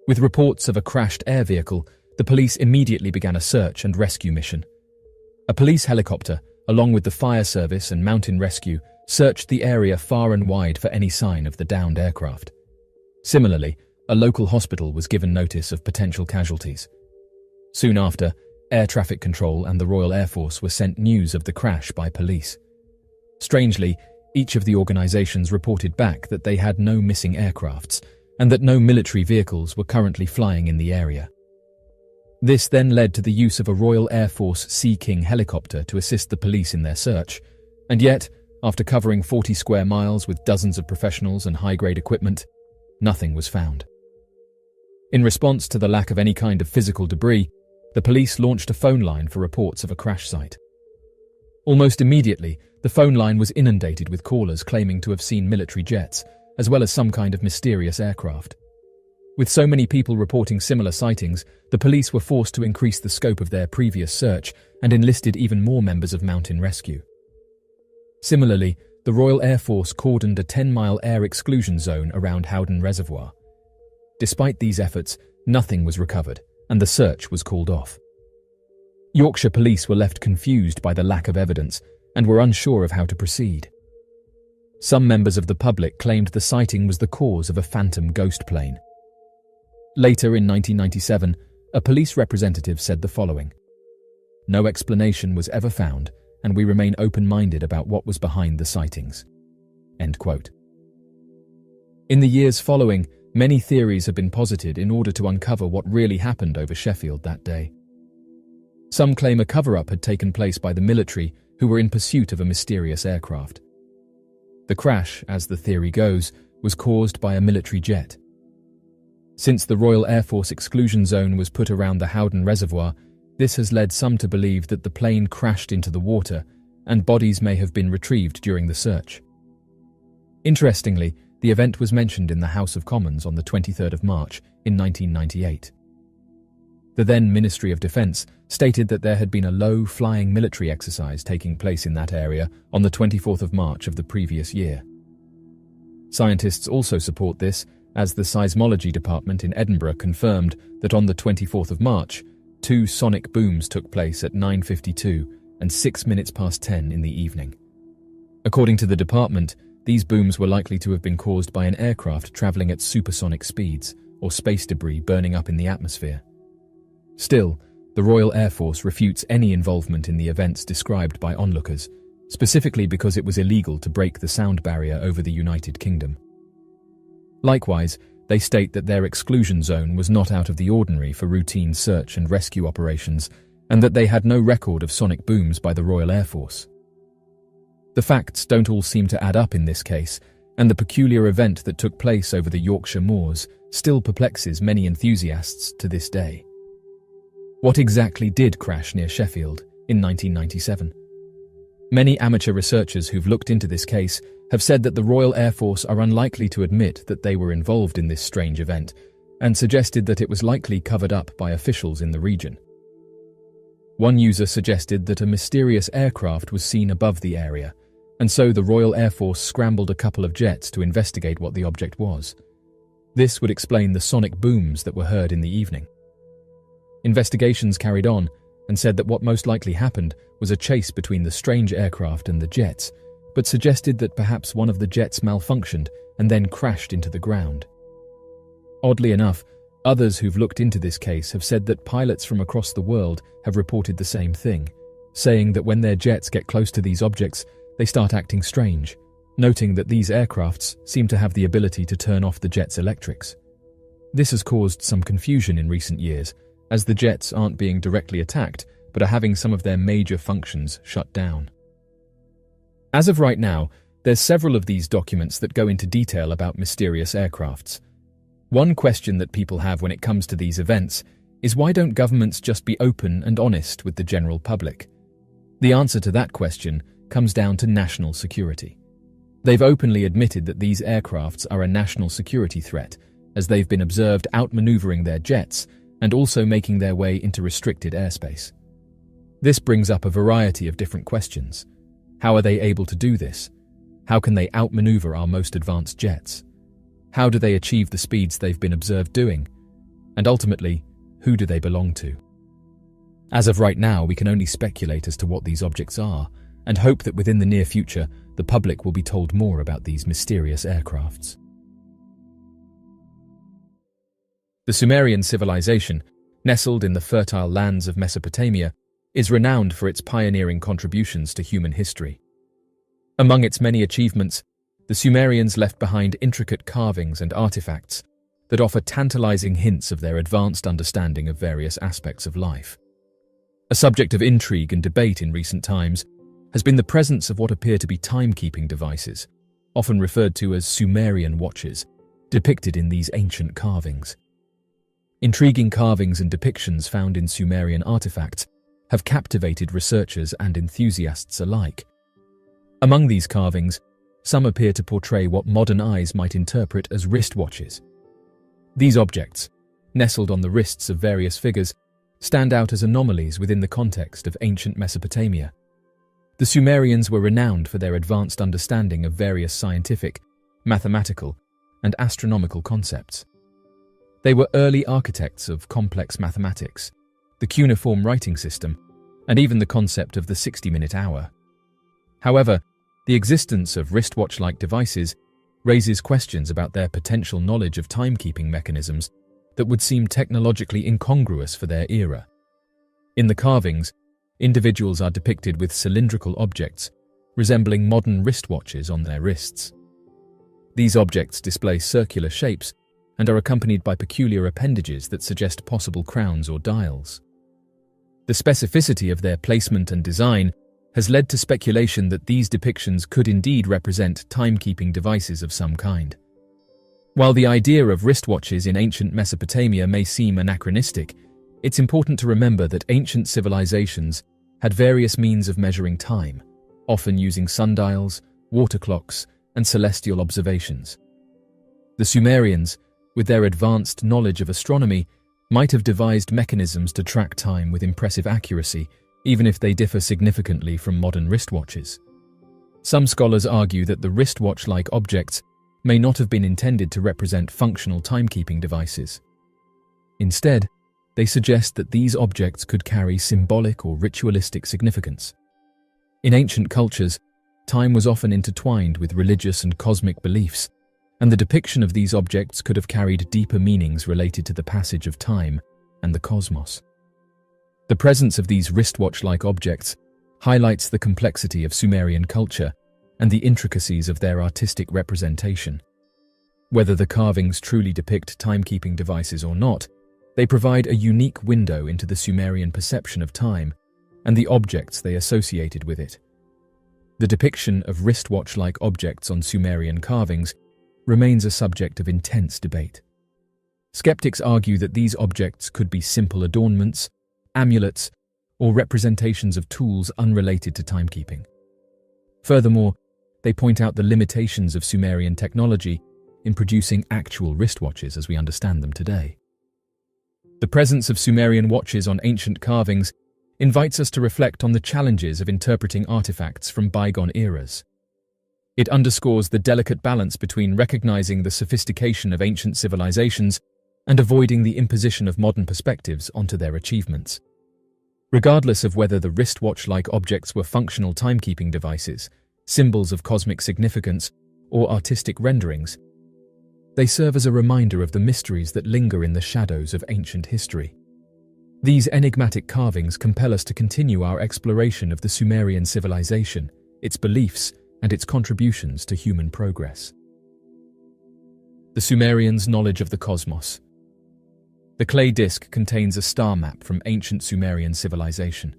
With reports of a crashed air vehicle, the police immediately began a search and rescue mission. A police helicopter, along with the fire service and mountain rescue, searched the area far and wide for any sign of the downed aircraft. Similarly, a local hospital was given notice of potential casualties. Soon after, Air Traffic Control and the Royal Air Force were sent news of the crash by police. Strangely, each of the organisations reported back that they had no missing aircrafts and that no military vehicles were currently flying in the area. This then led to the use of a Royal Air Force Sea King helicopter to assist the police in their search, and yet, after covering 40 square miles with dozens of professionals and high-grade equipment, nothing was found. In response to the lack of any kind of physical debris, the police launched a phone line for reports of a crash site. Almost immediately, the phone line was inundated with callers claiming to have seen military jets, as well as some kind of mysterious aircraft. With so many people reporting similar sightings, the police were forced to increase the scope of their previous search and enlisted even more members of mountain rescue. Similarly, the Royal Air Force cordoned a 10-mile air exclusion zone around Howden Reservoir. Despite these efforts, nothing was recovered, and the search was called off. Yorkshire police were left confused by the lack of evidence and were unsure of how to proceed. Some members of the public claimed the sighting was the cause of a phantom ghost plane. Later in 1997, a police representative said the following: "No explanation was ever found, and we remain open-minded about what was behind the sightings." End quote. In the years following, many theories have been posited in order to uncover what really happened over Sheffield that day. Some claim a cover-up had taken place by the military, who were in pursuit of a mysterious aircraft. The crash, as the theory goes, was caused by a military jet. Since the Royal Air Force exclusion zone was put around the Howden Reservoir, this has led some to believe that the plane crashed into the water, and bodies may have been retrieved during the search. Interestingly, the event was mentioned in the House of Commons on the 23rd of March in 1998. The then Ministry of Defence stated that there had been a low-flying military exercise taking place in that area on the 24th of March of the previous year. Scientists also support this, as the Seismology Department in Edinburgh confirmed that on the 24th of March, 2 sonic booms took place at 9:52 and 6 minutes past 10 in the evening. According to the department, these booms were likely to have been caused by an aircraft travelling at supersonic speeds or space debris burning up in the atmosphere. Still, the Royal Air Force refutes any involvement in the events described by onlookers, specifically because it was illegal to break the sound barrier over the United Kingdom. Likewise, they state that their exclusion zone was not out of the ordinary for routine search and rescue operations, and that they had no record of sonic booms by the Royal Air Force. The facts don't all seem to add up in this case, and the peculiar event that took place over the Yorkshire moors still perplexes many enthusiasts to this day. What exactly did crash near Sheffield in 1997? Many amateur researchers who've looked into this case have said that the Royal Air Force are unlikely to admit that they were involved in this strange event, and suggested that it was likely covered up by officials in the region. One user suggested that a mysterious aircraft was seen above the area, and so the Royal Air Force scrambled a couple of jets to investigate what the object was. This would explain the sonic booms that were heard in the evening. Investigations carried on and said that what most likely happened was a chase between the strange aircraft and the jets, but suggested that perhaps one of the jets malfunctioned and then crashed into the ground. Oddly enough, others who've looked into this case have said that pilots from across the world have reported the same thing, saying that when their jets get close to these objects, they start acting strange, noting that these aircrafts seem to have the ability to turn off the jet's electrics. This has caused some confusion in recent years, as the jets aren't being directly attacked, but are having some of their major functions shut down. As of right now, there's several of these documents that go into detail about mysterious aircrafts. One question that people have when it comes to these events is, why don't governments just be open and honest with the general public? The answer to that question comes down to national security. They've openly admitted that these aircrafts are a national security threat, as they've been observed outmaneuvering their jets and also making their way into restricted airspace. This brings up a variety of different questions. How are they able to do this? How can they outmaneuver our most advanced jets? How do they achieve the speeds they've been observed doing? And ultimately, who do they belong to? As of right now, we can only speculate as to what these objects are, and hope that within the near future, the public will be told more about these mysterious aircrafts. The Sumerian civilization, nestled in the fertile lands of Mesopotamia, is renowned for its pioneering contributions to human history. Among its many achievements, the Sumerians left behind intricate carvings and artifacts that offer tantalizing hints of their advanced understanding of various aspects of life. A subject of intrigue and debate in recent times has been the presence of what appear to be timekeeping devices, often referred to as Sumerian watches, depicted in these ancient carvings. Intriguing carvings and depictions found in Sumerian artifacts have captivated researchers and enthusiasts alike. Among these carvings, some appear to portray what modern eyes might interpret as wristwatches. These objects, nestled on the wrists of various figures, stand out as anomalies within the context of ancient Mesopotamia. The Sumerians were renowned for their advanced understanding of various scientific, mathematical, and astronomical concepts. They were early architects of complex mathematics, the cuneiform writing system, and even the concept of the 60-minute hour. However, the existence of wristwatch-like devices raises questions about their potential knowledge of timekeeping mechanisms that would seem technologically incongruous for their era. In the carvings, individuals are depicted with cylindrical objects resembling modern wristwatches on their wrists. These objects display circular shapes and are accompanied by peculiar appendages that suggest possible crowns or dials. The specificity of their placement and design has led to speculation that these depictions could indeed represent timekeeping devices of some kind. While the idea of wristwatches in ancient Mesopotamia may seem anachronistic, it's important to remember that ancient civilizations had various means of measuring time, often using sundials, water clocks, and celestial observations. The Sumerians, with their advanced knowledge of astronomy, might have devised mechanisms to track time with impressive accuracy, even if they differ significantly from modern wristwatches. Some scholars argue that the wristwatch-like objects may not have been intended to represent functional timekeeping devices. Instead, they suggest that these objects could carry symbolic or ritualistic significance. In ancient cultures, time was often intertwined with religious and cosmic beliefs, and the depiction of these objects could have carried deeper meanings related to the passage of time and the cosmos. The presence of these wristwatch-like objects highlights the complexity of Sumerian culture and the intricacies of their artistic representation. Whether the carvings truly depict timekeeping devices or not, they provide a unique window into the Sumerian perception of time and the objects they associated with it. The depiction of wristwatch-like objects on Sumerian carvings remains a subject of intense debate. Skeptics argue that these objects could be simple adornments, amulets, or representations of tools unrelated to timekeeping. Furthermore, they point out the limitations of Sumerian technology in producing actual wristwatches as we understand them today. The presence of Sumerian watches on ancient carvings invites us to reflect on the challenges of interpreting artifacts from bygone eras. It underscores the delicate balance between recognizing the sophistication of ancient civilizations and avoiding the imposition of modern perspectives onto their achievements. Regardless of whether the wristwatch-like objects were functional timekeeping devices, symbols of cosmic significance, or artistic renderings, they serve as a reminder of the mysteries that linger in the shadows of ancient history. These enigmatic carvings compel us to continue our exploration of the Sumerian civilization, its beliefs, and its contributions to human progress. The Sumerians' knowledge of the cosmos. The clay disc contains a star map from ancient Sumerian civilization.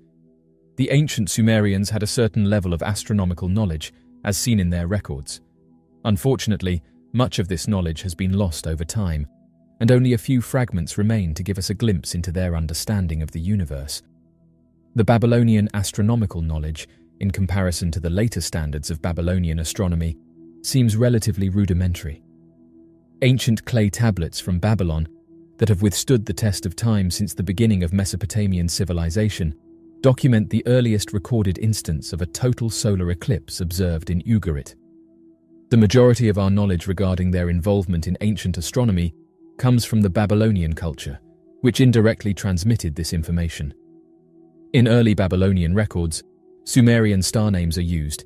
The ancient Sumerians had a certain level of astronomical knowledge, as seen in their records. Unfortunately, much of this knowledge has been lost over time, and only a few fragments remain to give us a glimpse into their understanding of the universe. The Babylonian astronomical knowledge, in comparison to the later standards of Babylonian astronomy, seems relatively rudimentary. Ancient clay tablets from Babylon that have withstood the test of time since the beginning of Mesopotamian civilization document the earliest recorded instance of a total solar eclipse observed in Ugarit. The majority of our knowledge regarding their involvement in ancient astronomy comes from the Babylonian culture, which indirectly transmitted this information. In early Babylonian records, Sumerian star names are used,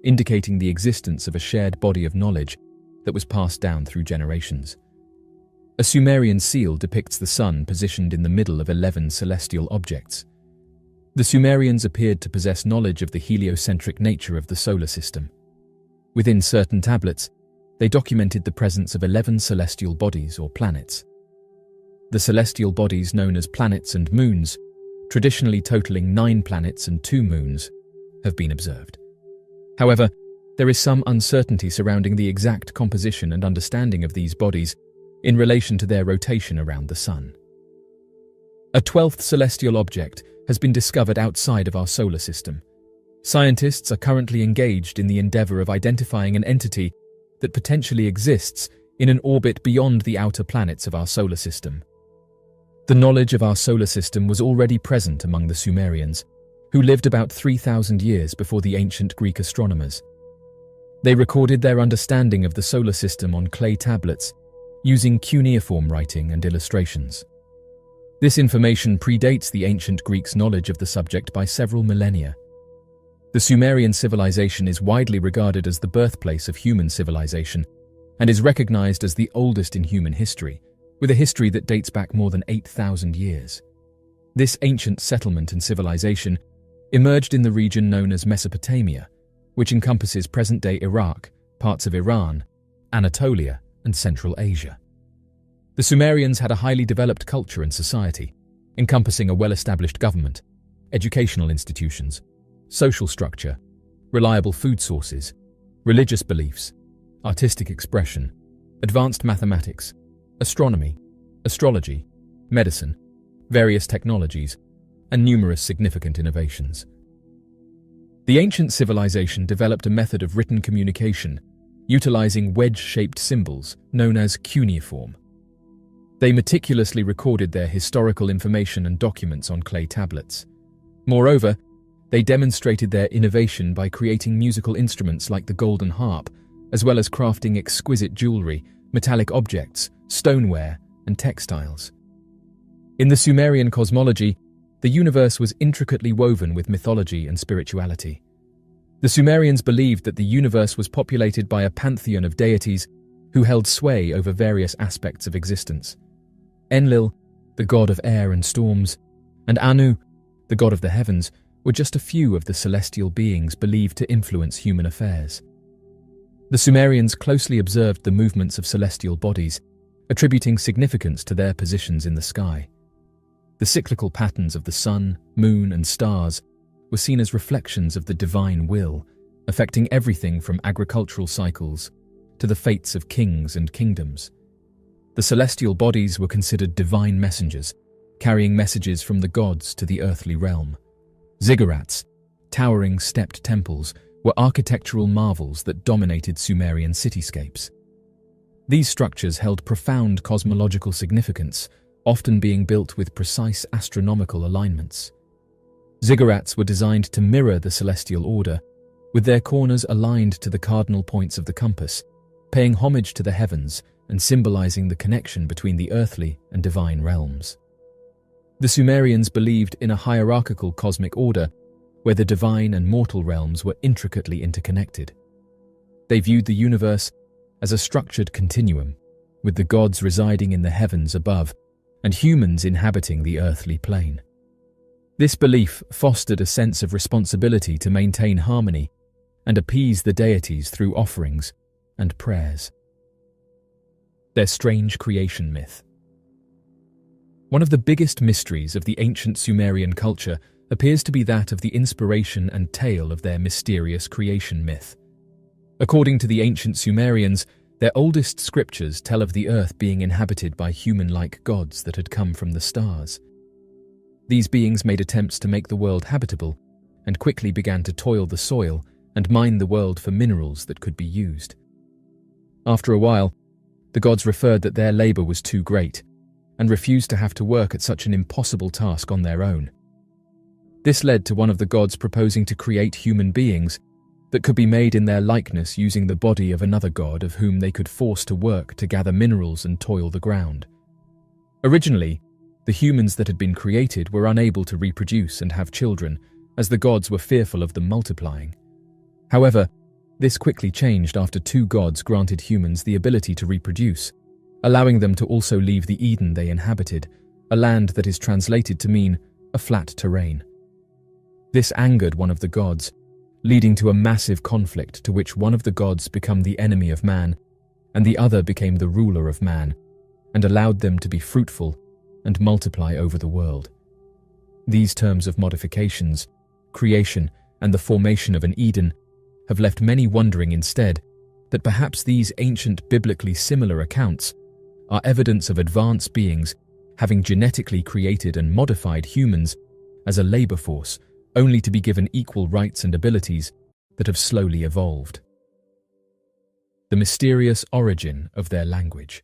indicating the existence of a shared body of knowledge that was passed down through generations. A Sumerian seal depicts the sun positioned in the middle of 11 celestial objects. The Sumerians appeared to possess knowledge of the heliocentric nature of the solar system. Within certain tablets, they documented the presence of 11 celestial bodies or planets. The celestial bodies known as planets and moons, traditionally totaling 9 planets and 2 moons, have been observed. However, there is some uncertainty surrounding the exact composition and understanding of these bodies in relation to their rotation around the sun. A 12th celestial object has been discovered outside of our solar system. Scientists are currently engaged in the endeavor of identifying an entity that potentially exists in an orbit beyond the outer planets of our solar system. The knowledge of our solar system was already present among the Sumerians, who lived about 3,000 years before the ancient Greek astronomers. They recorded their understanding of the solar system on clay tablets, using cuneiform writing and illustrations. This information predates the ancient Greeks' knowledge of the subject by several millennia. The Sumerian civilization is widely regarded as the birthplace of human civilization and is recognized as the oldest in human history, with a history that dates back more than 8,000 years. This ancient settlement and civilization emerged in the region known as Mesopotamia, which encompasses present-day Iraq, parts of Iran, Anatolia, and Central Asia. The Sumerians had a highly developed culture and society, encompassing a well-established government, educational institutions, social structure, reliable food sources, religious beliefs, artistic expression, advanced mathematics, astronomy, astrology, medicine, various technologies, and numerous significant innovations. The ancient civilization developed a method of written communication utilizing wedge-shaped symbols known as cuneiform. They meticulously recorded their historical information and documents on clay tablets. Moreover, they demonstrated their innovation by creating musical instruments like the golden harp, as well as crafting exquisite jewelry, metallic objects, stoneware, and textiles. In the Sumerian cosmology, the universe was intricately woven with mythology and spirituality. The Sumerians believed that the universe was populated by a pantheon of deities who held sway over various aspects of existence. Enlil, the god of air and storms, and Anu, the god of the heavens, were just a few of the celestial beings believed to influence human affairs. The Sumerians closely observed the movements of celestial bodies, attributing significance to their positions in the sky. The cyclical patterns of the sun, moon, and stars were seen as reflections of the divine will, affecting everything from agricultural cycles to the fates of kings and kingdoms. The celestial bodies were considered divine messengers, carrying messages from the gods to the earthly realm. Ziggurats, towering stepped temples, were architectural marvels that dominated Sumerian cityscapes. These structures held profound cosmological significance, often being built with precise astronomical alignments. Ziggurats were designed to mirror the celestial order, with their corners aligned to the cardinal points of the compass, paying homage to the heavens and symbolizing the connection between the earthly and divine realms. The Sumerians believed in a hierarchical cosmic order where the divine and mortal realms were intricately interconnected. They viewed the universe as a structured continuum, with the gods residing in the heavens above and humans inhabiting the earthly plane. This belief fostered a sense of responsibility to maintain harmony and appease the deities through offerings and prayers. Their strange creation myth. One of the biggest mysteries of the ancient Sumerian culture appears to be that of the inspiration and tale of their mysterious creation myth. According to the ancient Sumerians, their oldest scriptures tell of the earth being inhabited by human-like gods that had come from the stars. These beings made attempts to make the world habitable and quickly began to toil the soil and mine the world for minerals that could be used. After a while, the gods referred that their labor was too great and refused to have to work at such an impossible task on their own. This led to one of the gods proposing to create human beings that could be made in their likeness using the body of another god of whom they could force to work to gather minerals and toil the ground. Originally, the humans that had been created were unable to reproduce and have children, as the gods were fearful of them multiplying. However, this quickly changed after two gods granted humans the ability to reproduce, allowing them to also leave the Eden they inhabited, a land that is translated to mean a flat terrain. This angered one of the gods, leading to a massive conflict to which one of the gods became the enemy of man, and the other became the ruler of man, and allowed them to be fruitful and multiply over the world. These terms of modifications, creation, and the formation of an Eden have left many wondering instead that perhaps these ancient biblically similar accounts are evidence of advanced beings having genetically created and modified humans as a labor force, only to be given equal rights and abilities that have slowly evolved. The mysterious origin of their language.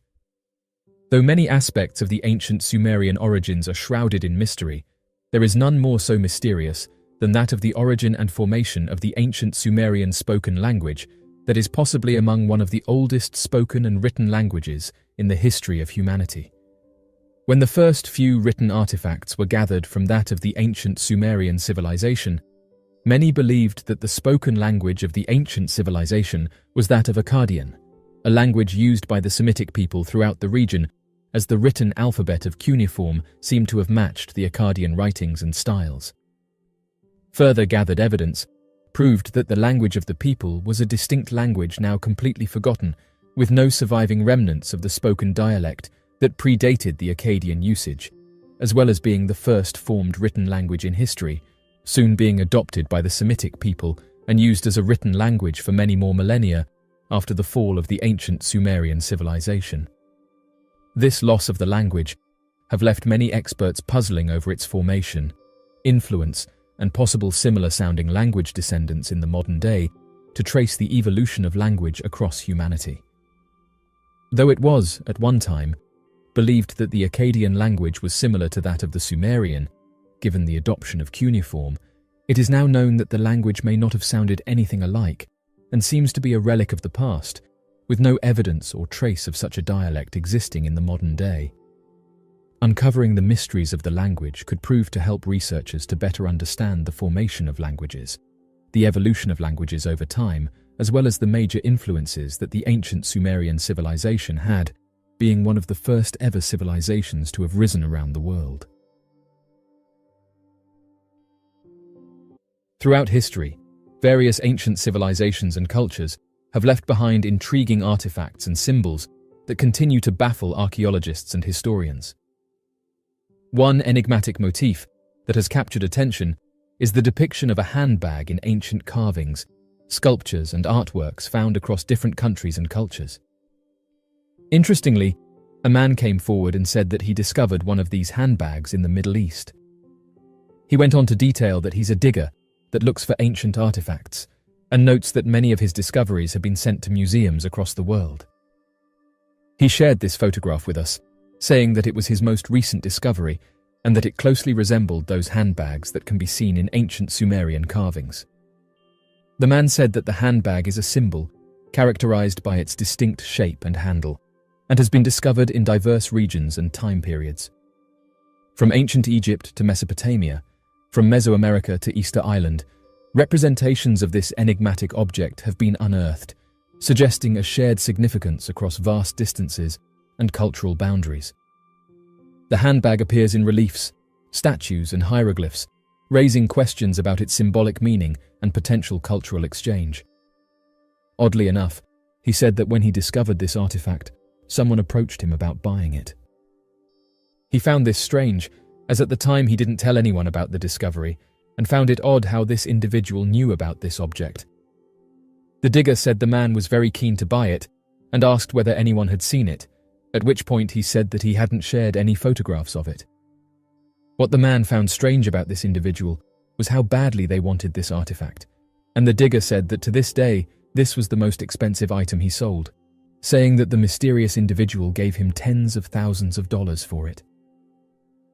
Though many aspects of the ancient Sumerian origins are shrouded in mystery, there is none more so mysterious than that of the origin and formation of the ancient Sumerian spoken language that is possibly among one of the oldest spoken and written languages in the history of humanity. When the first few written artifacts were gathered from that of the ancient Sumerian civilization, many believed that the spoken language of the ancient civilization was that of Akkadian, a language used by the Semitic people throughout the region, as the written alphabet of cuneiform seemed to have matched the Akkadian writings and styles. Further gathered evidence proved that the language of the people was a distinct language now completely forgotten, with no surviving remnants of the spoken dialect that predated the Akkadian usage, as well as being the first formed written language in history, soon being adopted by the Semitic people and used as a written language for many more millennia after the fall of the ancient Sumerian civilization. This loss of the language have left many experts puzzling over its formation, influence, and possible similar-sounding language descendants in the modern day, to trace the evolution of language across humanity. Though it was, at one time, believed that the Akkadian language was similar to that of the Sumerian, given the adoption of cuneiform, it is now known that the language may not have sounded anything alike and seems to be a relic of the past, with no evidence or trace of such a dialect existing in the modern day. Uncovering the mysteries of the language could prove to help researchers to better understand the formation of languages, the evolution of languages over time, as well as the major influences that the ancient Sumerian civilization had, being one of the first ever civilizations to have risen around the world. Throughout history, various ancient civilizations and cultures have left behind intriguing artifacts and symbols that continue to baffle archaeologists and historians. One enigmatic motif that has captured attention is the depiction of a handbag in ancient carvings, sculptures and artworks found across different countries and cultures. Interestingly, a man came forward and said that he discovered one of these handbags in the Middle East. He went on to detail that he's a digger that looks for ancient artifacts, and notes that many of his discoveries have been sent to museums across the world. He shared this photograph with us, saying that it was his most recent discovery and that it closely resembled those handbags that can be seen in ancient Sumerian carvings. The man said that the handbag is a symbol characterized by its distinct shape and handle, and has been discovered in diverse regions and time periods. From ancient Egypt to Mesopotamia, from Mesoamerica to Easter Island, representations of this enigmatic object have been unearthed, suggesting a shared significance across vast distances and cultural boundaries. The handbag appears in reliefs, statues and hieroglyphs, raising questions about its symbolic meaning and potential cultural exchange. Oddly enough, he said that when he discovered this artifact, someone approached him about buying it. He found this strange, as at the time he didn't tell anyone about the discovery, and found it odd how this individual knew about this object. The digger said the man was very keen to buy it, and asked whether anyone had seen it, at which point he said that he hadn't shared any photographs of it. What the man found strange about this individual was how badly they wanted this artifact, and the digger said that to this day, this was the most expensive item he sold, saying that the mysterious individual gave him tens of thousands of dollars for it.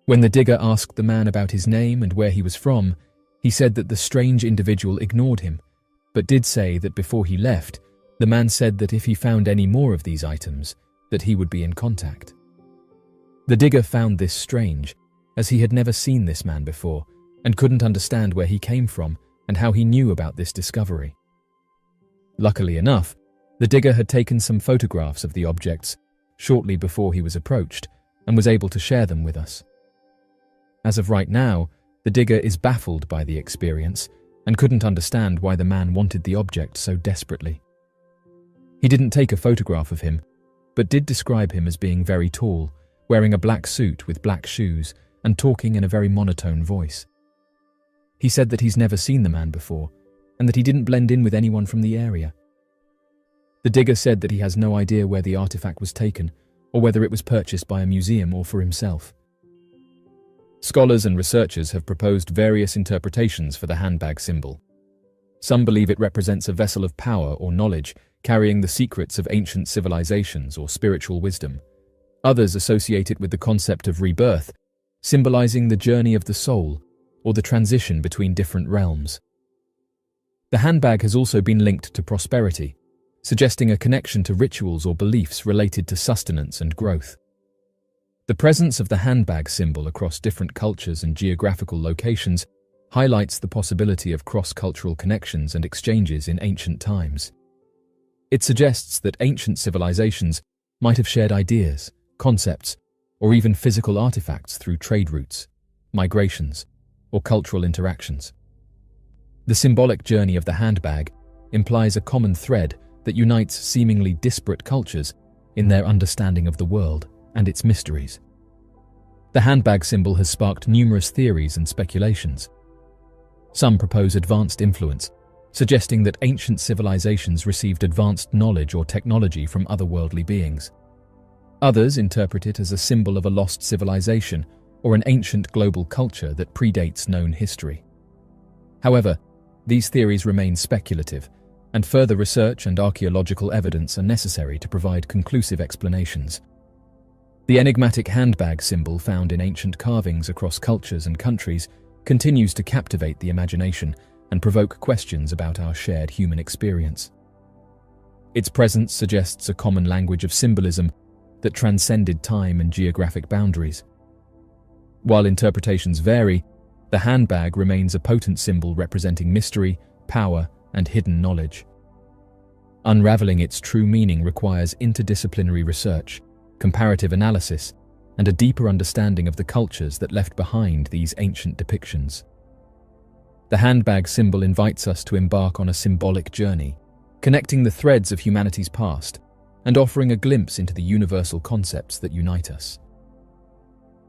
When the digger asked the man about his name and where he was from, he said that the strange individual ignored him, but did say that before he left, the man said that if he found any more of these items, that he would be in contact. The digger found this strange, as he had never seen this man before, and couldn't understand where he came from and how he knew about this discovery. Luckily enough, the digger had taken some photographs of the objects shortly before he was approached, and was able to share them with us. As of right now, the digger is baffled by the experience and couldn't understand why the man wanted the object so desperately. He didn't take a photograph of him, but did describe him as being very tall, wearing a black suit with black shoes and talking in a very monotone voice. He said that he's never seen the man before, and that he didn't blend in with anyone from the area. The digger said that he has no idea where the artifact was taken, or whether it was purchased by a museum or for himself. Scholars and researchers have proposed various interpretations for the handbag symbol. Some believe it represents a vessel of power or knowledge, carrying the secrets of ancient civilizations or spiritual wisdom. Others associate it with the concept of rebirth, symbolizing the journey of the soul or the transition between different realms. The handbag has also been linked to prosperity, suggesting a connection to rituals or beliefs related to sustenance and growth. The presence of the handbag symbol across different cultures and geographical locations highlights the possibility of cross-cultural connections and exchanges in ancient times. It suggests that ancient civilizations might have shared ideas, concepts, or even physical artifacts through trade routes, migrations, or cultural interactions. The symbolic journey of the handbag implies a common thread that unites seemingly disparate cultures in their understanding of the world and its mysteries. The handbag symbol has sparked numerous theories and speculations. Some propose advanced influence, suggesting that ancient civilizations received advanced knowledge or technology from otherworldly beings. Others interpret it as a symbol of a lost civilization or an ancient global culture that predates known history. However, these theories remain speculative, and further research and archaeological evidence are necessary to provide conclusive explanations. The enigmatic handbag symbol found in ancient carvings across cultures and countries continues to captivate the imagination and provoke questions about our shared human experience. Its presence suggests a common language of symbolism that transcended time and geographic boundaries. While interpretations vary, the handbag remains a potent symbol representing mystery, power, and hidden knowledge. Unraveling its true meaning requires interdisciplinary research, comparative analysis, and a deeper understanding of the cultures that left behind these ancient depictions. The handbag symbol invites us to embark on a symbolic journey, connecting the threads of humanity's past and offering a glimpse into the universal concepts that unite us.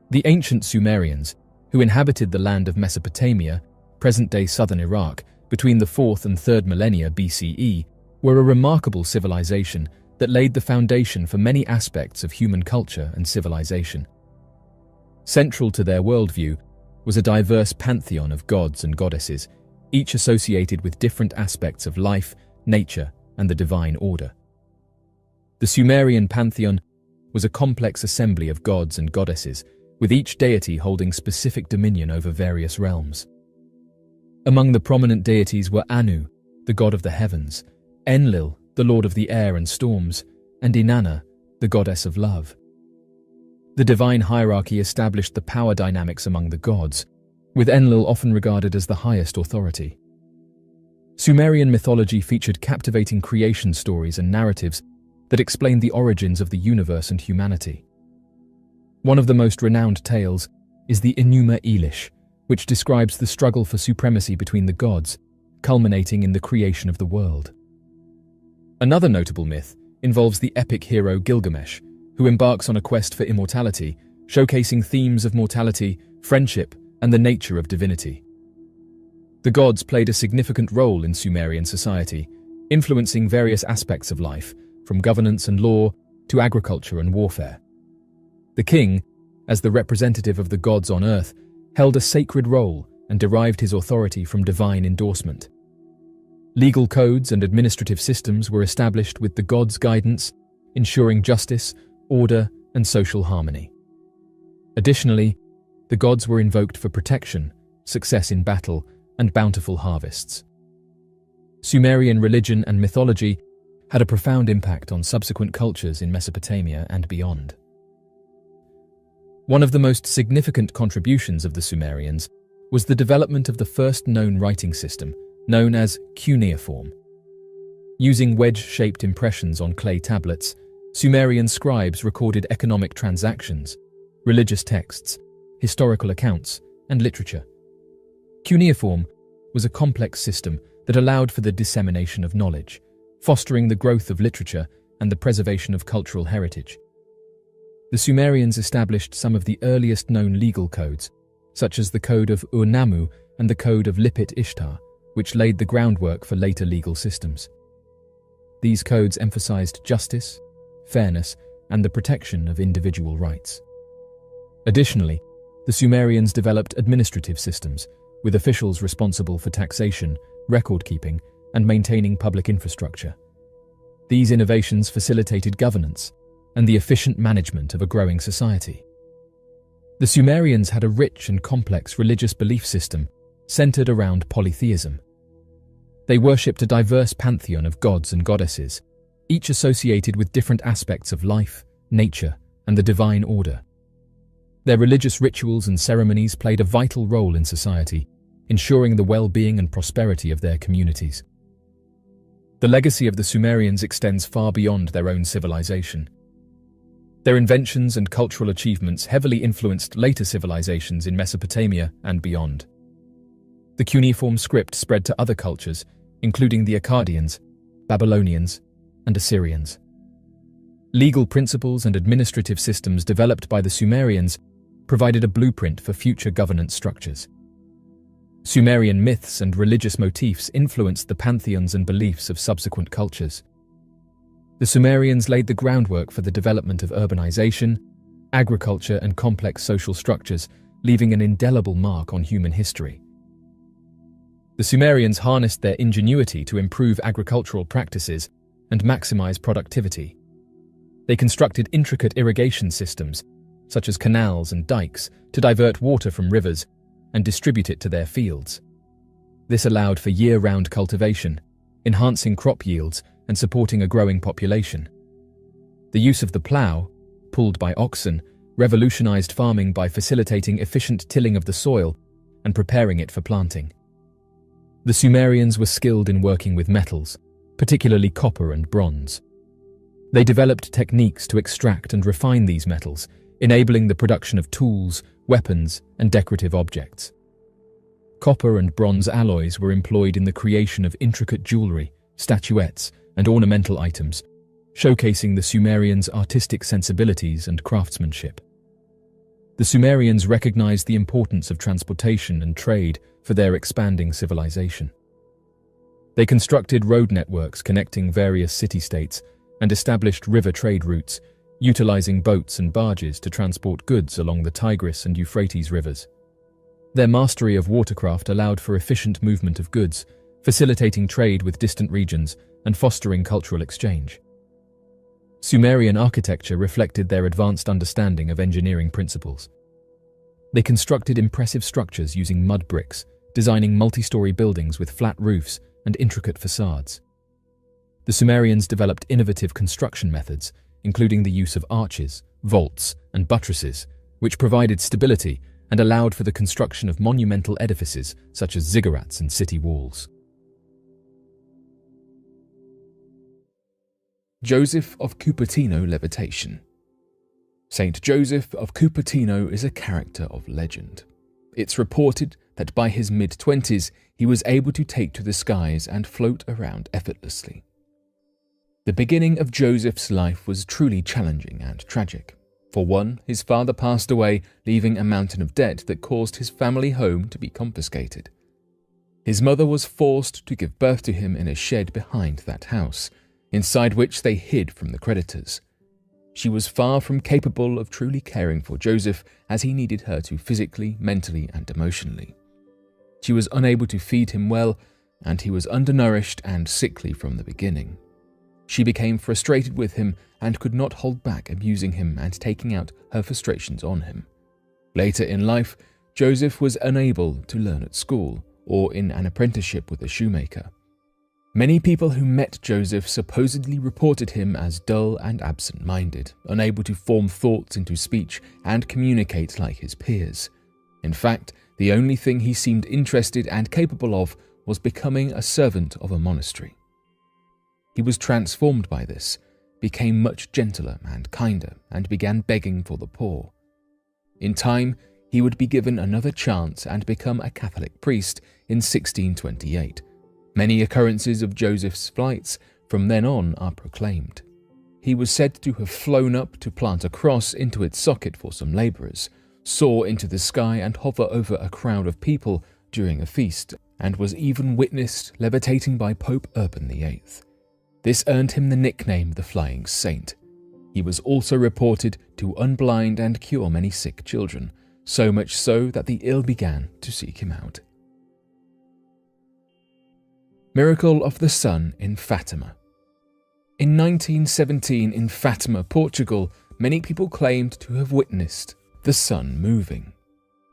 The ancient Sumerians, who inhabited the land of Mesopotamia, present-day southern Iraq, between the 4th and 3rd millennia BCE, were a remarkable civilization that laid the foundation for many aspects of human culture and civilization. Central to their worldview was a diverse pantheon of gods and goddesses, each associated with different aspects of life, nature, and the divine order. The Sumerian pantheon was a complex assembly of gods and goddesses, with each deity holding specific dominion over various realms. Among the prominent deities were Anu, the god of the heavens, Enlil, the lord of the air and storms, and Inanna, the goddess of love. The divine hierarchy established the power dynamics among the gods, with Enlil often regarded as the highest authority. Sumerian mythology featured captivating creation stories and narratives that explained the origins of the universe and humanity. One of the most renowned tales is the Enuma Elish, which describes the struggle for supremacy between the gods, culminating in the creation of the world. Another notable myth involves the epic hero Gilgamesh, who embarks on a quest for immortality, showcasing themes of mortality, friendship, and the nature of divinity. The gods played a significant role in Sumerian society, influencing various aspects of life, from governance and law to agriculture and warfare. The king, as the representative of the gods on earth, held a sacred role and derived his authority from divine endorsement. Legal codes and administrative systems were established with the gods' guidance, ensuring justice, order, and social harmony. Additionally, the gods were invoked for protection, success in battle, and bountiful harvests. Sumerian religion and mythology had a profound impact on subsequent cultures in Mesopotamia and beyond. One of the most significant contributions of the Sumerians was the development of the first known writing system, known as cuneiform. Using wedge-shaped impressions on clay tablets, Sumerian scribes recorded economic transactions, religious texts, historical accounts, and literature. Cuneiform was a complex system that allowed for the dissemination of knowledge, fostering the growth of literature and the preservation of cultural heritage. The Sumerians established some of the earliest known legal codes, such as the Code of Ur-Nammu and the Code of Lipit Ishtar, which laid the groundwork for later legal systems. These codes emphasized justice, fairness, and the protection of individual rights. Additionally, the Sumerians developed administrative systems, with officials responsible for taxation, record-keeping, and maintaining public infrastructure. These innovations facilitated governance and the efficient management of a growing society. The Sumerians had a rich and complex religious belief system centered around polytheism. They worshipped a diverse pantheon of gods and goddesses, each associated with different aspects of life, nature, and the divine order. Their religious rituals and ceremonies played a vital role in society, ensuring the well-being and prosperity of their communities. The legacy of the Sumerians extends far beyond their own civilization. Their inventions and cultural achievements heavily influenced later civilizations in Mesopotamia and beyond. The cuneiform script spread to other cultures, including the Akkadians, Babylonians, and Assyrians. Legal principles and administrative systems developed by the Sumerians provided a blueprint for future governance structures. Sumerian myths and religious motifs influenced the pantheons and beliefs of subsequent cultures. The Sumerians laid the groundwork for the development of urbanization, agriculture, and complex social structures, leaving an indelible mark on human history. The Sumerians harnessed their ingenuity to improve agricultural practices and maximize productivity. They constructed intricate irrigation systems, such as canals and dikes, to divert water from rivers and distribute it to their fields. This allowed for year-round cultivation, enhancing crop yields and supporting a growing population. The use of the plough, pulled by oxen, revolutionized farming by facilitating efficient tilling of the soil and preparing it for planting. The Sumerians were skilled in working with metals, particularly copper and bronze. They developed techniques to extract and refine these metals, enabling the production of tools, weapons, and decorative objects. Copper and bronze alloys were employed in the creation of intricate jewelry, statuettes, and ornamental items, showcasing the Sumerians' artistic sensibilities and craftsmanship. The Sumerians recognized the importance of transportation and trade for their expanding civilization. They constructed road networks connecting various city-states and established river trade routes, utilizing boats and barges to transport goods along the Tigris and Euphrates rivers. Their mastery of watercraft allowed for efficient movement of goods, facilitating trade with distant regions and fostering cultural exchange. Sumerian architecture reflected their advanced understanding of engineering principles. They constructed impressive structures using mud bricks, designing multi-story buildings with flat roofs and intricate facades. The Sumerians developed innovative construction methods, including the use of arches, vaults, and buttresses, which provided stability and allowed for the construction of monumental edifices such as ziggurats and city walls. Joseph of Cupertino levitation. Saint Joseph of Cupertino is a character of legend. It's reported that by his mid-20s he was able to take to the skies and float around effortlessly. The beginning of Joseph's life was truly challenging and tragic. For one, his father passed away, leaving a mountain of debt that caused his family home to be confiscated. His mother was forced to give birth to him in a shed behind that house, inside which they hid from the creditors. She was far from capable of truly caring for Joseph, as he needed her to physically, mentally, and emotionally. She was unable to feed him well, and he was undernourished and sickly from the beginning. She became frustrated with him and could not hold back abusing him and taking out her frustrations on him. Later in life, Joseph was unable to learn at school or in an apprenticeship with a shoemaker. Many people who met Joseph supposedly reported him as dull and absent-minded, unable to form thoughts into speech and communicate like his peers. In fact, the only thing he seemed interested and capable of was becoming a servant of a monastery. He was transformed by this, became much gentler and kinder, and began begging for the poor. In time, he would be given another chance and become a Catholic priest in 1628. Many occurrences of Joseph's flights from then on are proclaimed. He was said to have flown up to plant a cross into its socket for some labourers, soar into the sky and hover over a crowd of people during a feast, and was even witnessed levitating by Pope Urban VIII. This earned him the nickname the Flying Saint. He was also reported to unblind and cure many sick children, so much so that the ill began to seek him out. Miracle of the Sun in Fatima. In 1917 in Fatima, Portugal, many people claimed to have witnessed the sun moving.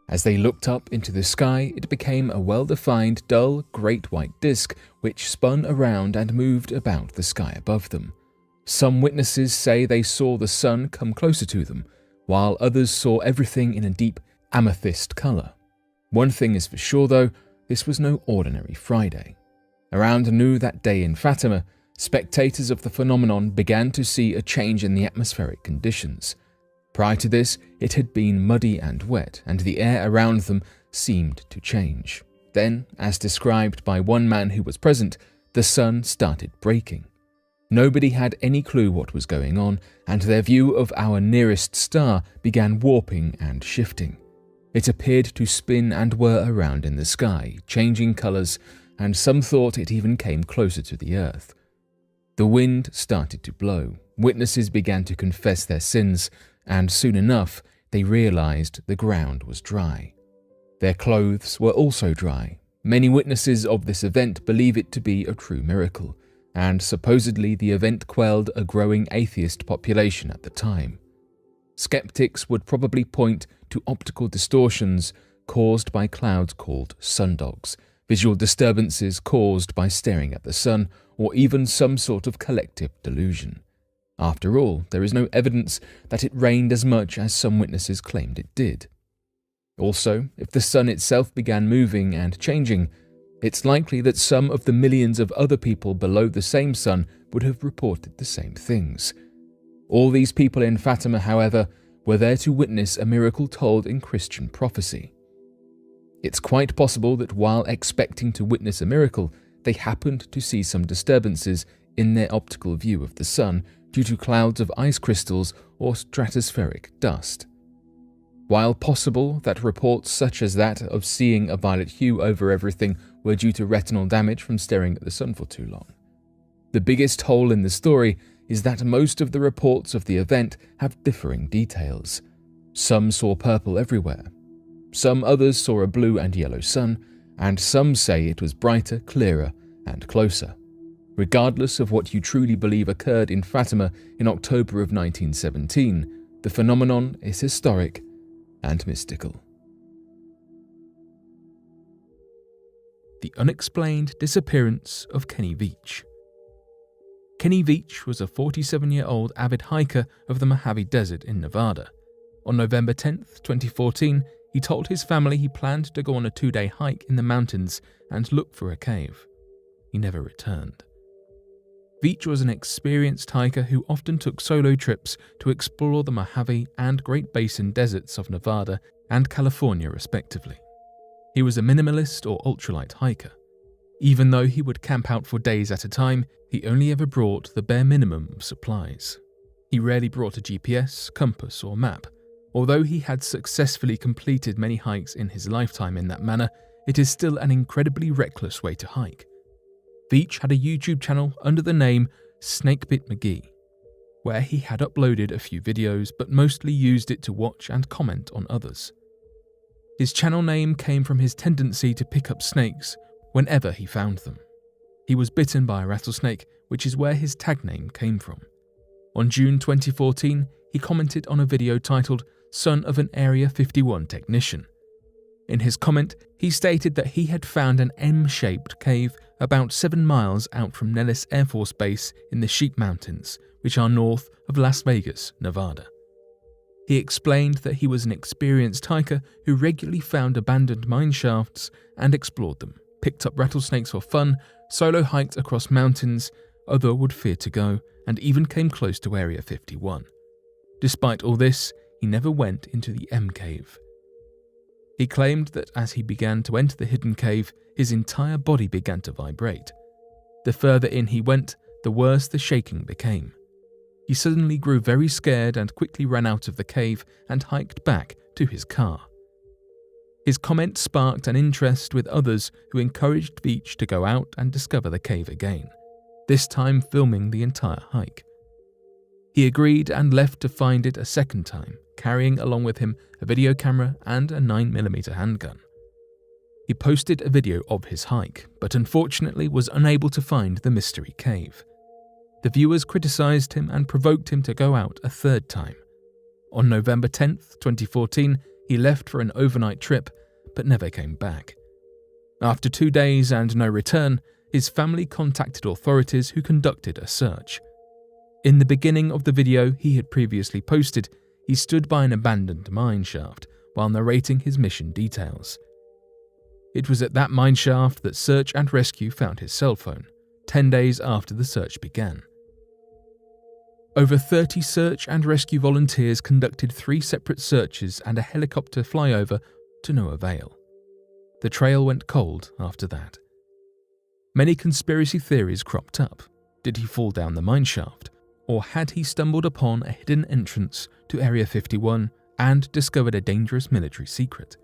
As they looked up into the sky, it became a well-defined, dull, great white disk which spun around and moved about the sky above them. Some witnesses say they saw the sun come closer to them, while others saw everything in a deep amethyst colour. One thing is for sure though, this was no ordinary Friday. Around noon that day in Fatima, spectators of the phenomenon began to see a change in the atmospheric conditions. Prior to this, it had been muddy and wet, and the air around them seemed to change. Then, as described by one man who was present, the sun started breaking. Nobody had any clue what was going on, and their view of our nearest star began warping and shifting. It appeared to spin and whir around in the sky, changing colours, and some thought it even came closer to the earth. The wind started to blow. Witnesses began to confess their sins, and soon enough they realized the ground was dry. Their clothes were also dry. Many witnesses of this event believe it to be a true miracle, and supposedly the event quelled a growing atheist population at the time. Skeptics would probably point to optical distortions caused by clouds called sundogs, visual disturbances caused by staring at the sun, or even some sort of collective delusion. After all, there is no evidence that it rained as much as some witnesses claimed it did. Also, if the sun itself began moving and changing, it's likely that some of the millions of other people below the same sun would have reported the same things. All these people in Fatima, however, were there to witness a miracle told in Christian prophecy. It's quite possible that while expecting to witness a miracle, they happened to see some disturbances in their optical view of the sun due to clouds of ice crystals or stratospheric dust. While possible that reports such as that of seeing a violet hue over everything were due to retinal damage from staring at the sun for too long, the biggest hole in the story is that most of the reports of the event have differing details. Some saw purple everywhere. Some others saw a blue and yellow sun, and some say it was brighter, clearer, and closer. Regardless of what you truly believe occurred in Fatima in October of 1917, the phenomenon is historic and mystical. The unexplained disappearance of Kenny Veach. Kenny Veach was a 47-year-old avid hiker of the Mojave Desert in Nevada. On November 10, 2014, he told his family he planned to go on a 2-day hike in the mountains and look for a cave. He never returned. Veach was an experienced hiker who often took solo trips to explore the Mojave and Great Basin deserts of Nevada and California respectively. He was a minimalist or ultralight hiker. Even though he would camp out for days at a time, he only ever brought the bare minimum of supplies. He rarely brought a GPS, compass, or map. Although he had successfully completed many hikes in his lifetime in that manner, it is still an incredibly reckless way to hike. Veach had a YouTube channel under the name Snakebit McGee, where he had uploaded a few videos but mostly used it to watch and comment on others. His channel name came from his tendency to pick up snakes whenever he found them. He was bitten by a rattlesnake, which is where his tag name came from. On June 2014, he commented on a video titled "Son of an Area 51 Technician." In his comment, he stated that he had found an M-shaped cave about 7 miles out from Nellis Air Force Base in the Sheep Mountains, which are north of Las Vegas, Nevada. He explained that he was an experienced hiker who regularly found abandoned mine shafts and explored them, picked up rattlesnakes for fun, solo hiked across mountains, although would fear to go, and even came close to Area 51. Despite all this, he never went into the M cave. He claimed that as he began to enter the hidden cave, his entire body began to vibrate. The further in he went, the worse the shaking became. He suddenly grew very scared and quickly ran out of the cave and hiked back to his car. His comment sparked an interest with others who encouraged Veach to go out and discover the cave again, this time filming the entire hike. He agreed and left to find it a second time, carrying along with him a video camera and a 9mm handgun. He posted a video of his hike, but unfortunately was unable to find the mystery cave. The viewers criticized him and provoked him to go out a third time. On November 10, 2014, he left for an overnight trip, but never came back. After 2 days and no return, his family contacted authorities who conducted a search. In the beginning of the video he had previously posted, he stood by an abandoned mine shaft while narrating his mission details. It was at that mine shaft that search and rescue found his cell phone, 10 days after the search began. Over 30 search and rescue volunteers conducted 3 separate searches and a helicopter flyover to no avail. The trail went cold after that. Many conspiracy theories cropped up. Did he fall down the mine shaft? Or had he stumbled upon a hidden entrance to Area 51 and discovered a dangerous military secret?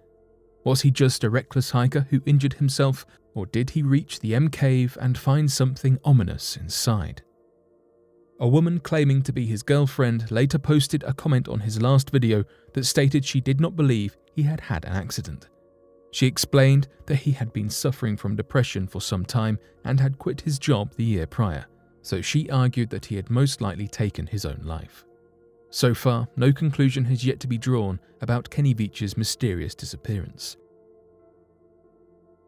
Was he just a reckless hiker who injured himself, or did he reach the M cave and find something ominous inside? A woman claiming to be his girlfriend later posted a comment on his last video that stated she did not believe he had had an accident. She explained that he had been suffering from depression for some time and had quit his job the year prior, so she argued that he had most likely taken his own life. So far, no conclusion has yet to be drawn about Kenny Veach's mysterious disappearance.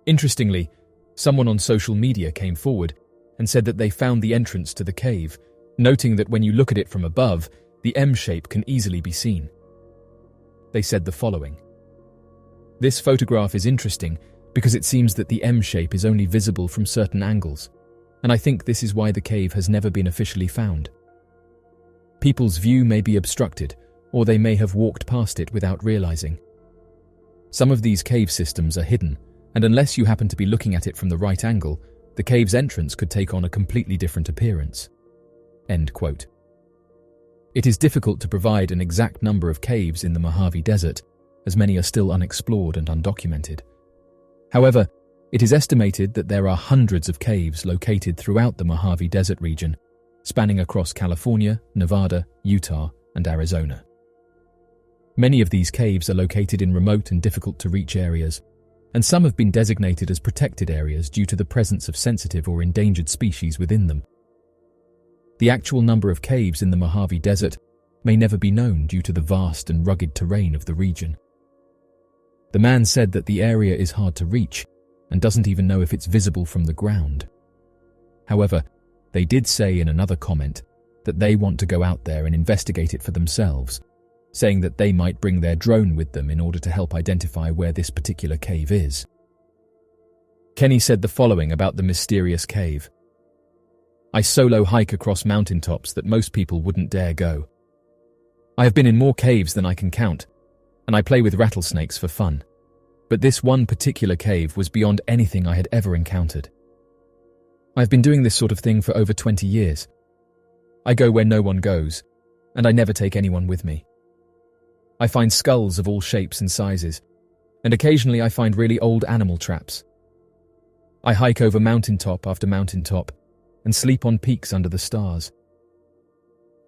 Interestingly, someone on social media came forward and said that they found the entrance to the cave, noting that when you look at it from above, the M shape can easily be seen. They said the following: "This photograph is interesting because it seems that the M shape is only visible from certain angles, and I think this is why the cave has never been officially found. People's view may be obstructed, or they may have walked past it without realizing. Some of these cave systems are hidden, and unless you happen to be looking at it from the right angle, the cave's entrance could take on a completely different appearance." End quote. It is difficult to provide an exact number of caves in the Mojave Desert, as many are still unexplored and undocumented. However, it is estimated that there are hundreds of caves located throughout the Mojave Desert region, spanning across California, Nevada, Utah, and Arizona. Many of these caves are located in remote and difficult-to-reach areas, and some have been designated as protected areas due to the presence of sensitive or endangered species within them. The actual number of caves in the Mojave Desert may never be known due to the vast and rugged terrain of the region. The man said that the area is hard to reach and doesn't even know if it's visible from the ground. However, they did say in another comment that they want to go out there and investigate it for themselves, saying that they might bring their drone with them in order to help identify where this particular cave is. Kenny said the following about the mysterious cave: "I solo hike across mountaintops that most people wouldn't dare go. I have been in more caves than I can count, and I play with rattlesnakes for fun. But this one particular cave was beyond anything I had ever encountered. I've been doing this sort of thing for over 20 years. I go where no one goes, and I never take anyone with me. I find skulls of all shapes and sizes, and occasionally I find really old animal traps. I hike over mountaintop after mountaintop and sleep on peaks under the stars.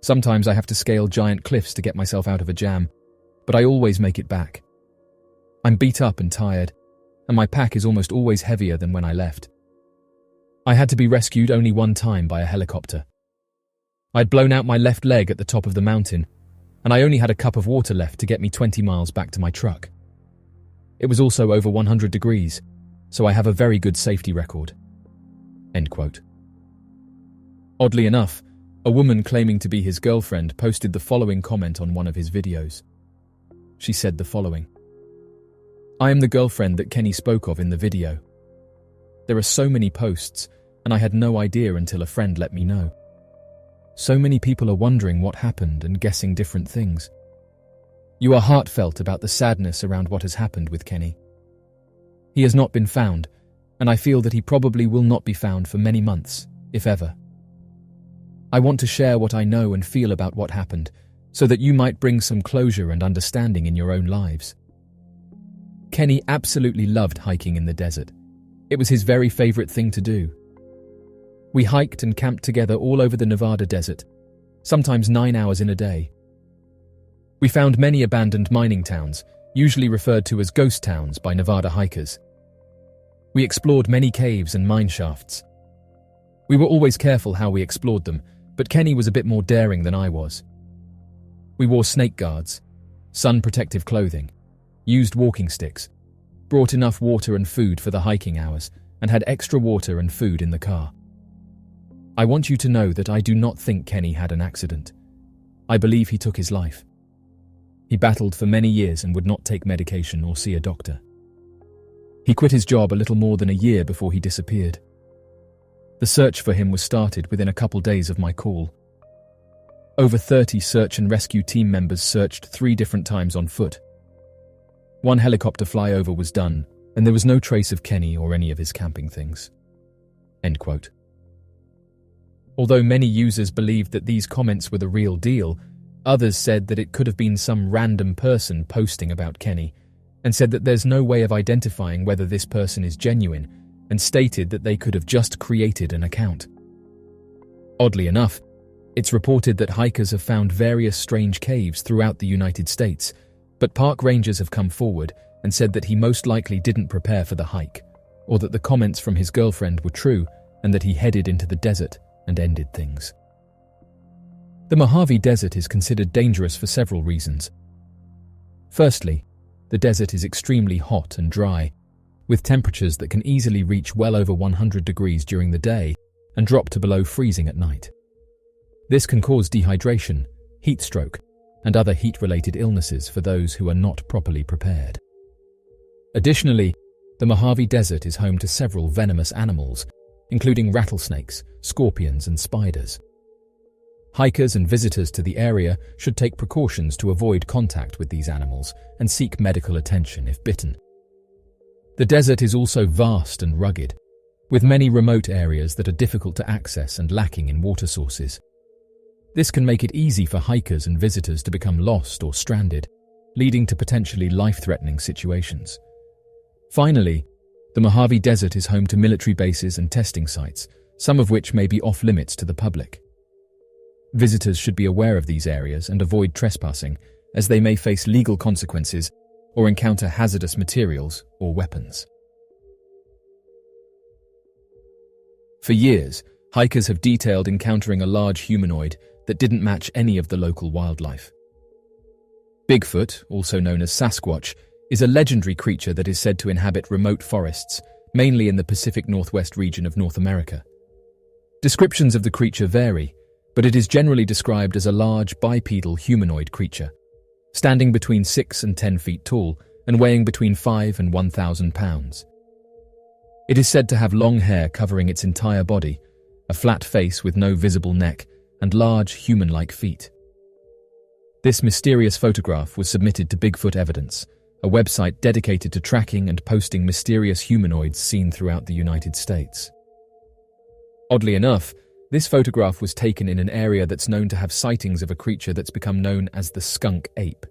Sometimes I have to scale giant cliffs to get myself out of a jam, but I always make it back. I'm beat up and tired, and my pack is almost always heavier than when I left. I had to be rescued only one time by a helicopter. I'd blown out my left leg at the top of the mountain, and I only had a cup of water left to get me 20 miles back to my truck. It was also over 100 degrees, so I have a very good safety record." End quote. Oddly enough, a woman claiming to be his girlfriend posted the following comment on one of his videos. She said the following: "I am the girlfriend that Kenny spoke of in the video. There are so many posts, and I had no idea until a friend let me know. So many people are wondering what happened and guessing different things. You are heartfelt about the sadness around what has happened with Kenny. He has not been found, and I feel that he probably will not be found for many months, if ever. I want to share what I know and feel about what happened, so that you might bring some closure and understanding in your own lives. Kenny absolutely loved hiking in the desert. It was his very favorite thing to do. We hiked and camped together all over the Nevada desert, sometimes 9 hours in a day. We found many abandoned mining towns, usually referred to as ghost towns by Nevada hikers. We explored many caves and mine shafts. We were always careful how we explored them, but Kenny was a bit more daring than I was. We wore snake guards, sun protective clothing, used walking sticks, brought enough water and food for the hiking hours, and had extra water and food in the car. I want you to know that I do not think Kenny had an accident. I believe he took his life. He battled for many years and would not take medication or see a doctor. He quit his job a little more than a year before he disappeared. The search for him was started within a couple days of my call. Over 30 search and rescue team members searched 3 different times on foot. 1 helicopter flyover was done, and there was no trace of Kenny or any of his camping things." End quote. Although many users believed that these comments were the real deal, others said that it could have been some random person posting about Kenny, and said that there's no way of identifying whether this person is genuine, and stated that they could have just created an account. Oddly enough, it's reported that hikers have found various strange caves throughout the United States, but park rangers have come forward and said that he most likely didn't prepare for the hike, or that the comments from his girlfriend were true and that he headed into the desert and ended things. The Mojave Desert is considered dangerous for several reasons. Firstly, the desert is extremely hot and dry, with temperatures that can easily reach well over 100 degrees during the day and drop to below freezing at night. This can cause dehydration, heat stroke, and other heat-related illnesses for those who are not properly prepared. Additionally, the Mojave Desert is home to several venomous animals, including rattlesnakes, scorpions, and spiders. Hikers and visitors to the area should take precautions to avoid contact with these animals and seek medical attention if bitten. The desert is also vast and rugged, with many remote areas that are difficult to access and lacking in water sources. This can make it easy for hikers and visitors to become lost or stranded, leading to potentially life-threatening situations. Finally, the Mojave Desert is home to military bases and testing sites, some of which may be off-limits to the public. Visitors should be aware of these areas and avoid trespassing, as they may face legal consequences or encounter hazardous materials or weapons. For years, hikers have detailed encountering a large humanoid that didn't match any of the local wildlife. Bigfoot, also known as Sasquatch, is a legendary creature that is said to inhabit remote forests, mainly in the Pacific Northwest region of North America. Descriptions of the creature vary, but it is generally described as a large bipedal humanoid creature, standing between 6 and 10 feet tall and weighing between 5 and 1,000 pounds. It is said to have long hair covering its entire body, a flat face with no visible neck, and large human-like feet. This mysterious photograph was submitted to Bigfoot Evidence, a website dedicated to tracking and posting mysterious humanoids seen throughout the United States. Oddly enough, this photograph was taken in an area that's known to have sightings of a creature that's become known as the skunk ape.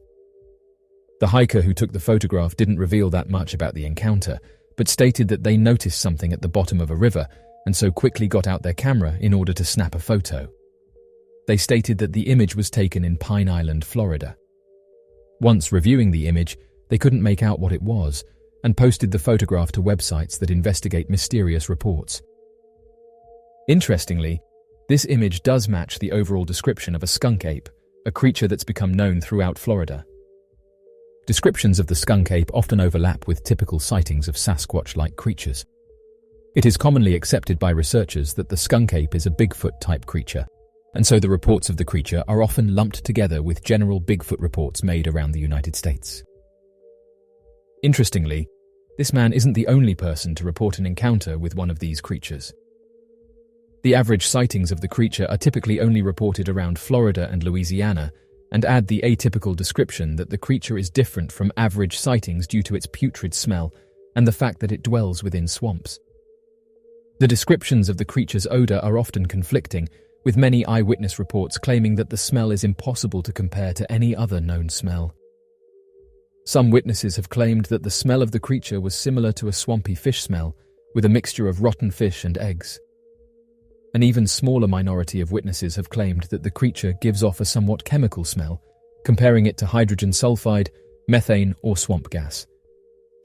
The hiker who took the photograph didn't reveal that much about the encounter, but stated that they noticed something at the bottom of a river and so quickly got out their camera in order to snap a photo. They stated that the image was taken in Pine Island, Florida. Once reviewing the image, they couldn't make out what it was and posted the photograph to websites that investigate mysterious reports. Interestingly, this image does match the overall description of a skunk ape, a creature that's become known throughout Florida. Descriptions of the skunk ape often overlap with typical sightings of Sasquatch-like creatures. It is commonly accepted by researchers that the skunk ape is a Bigfoot-type creature, and so the reports of the creature are often lumped together with general Bigfoot reports made around the United States. Interestingly, this man isn't the only person to report an encounter with one of these creatures. The average sightings of the creature are typically only reported around Florida and Louisiana, and add the atypical description that the creature is different from average sightings due to its putrid smell and the fact that it dwells within swamps. The descriptions of the creature's odor are often conflicting, with many eyewitness reports claiming that the smell is impossible to compare to any other known smell. Some witnesses have claimed that the smell of the creature was similar to a swampy fish smell, with a mixture of rotten fish and eggs. An even smaller minority of witnesses have claimed that the creature gives off a somewhat chemical smell, comparing it to hydrogen sulfide, methane, or swamp gas.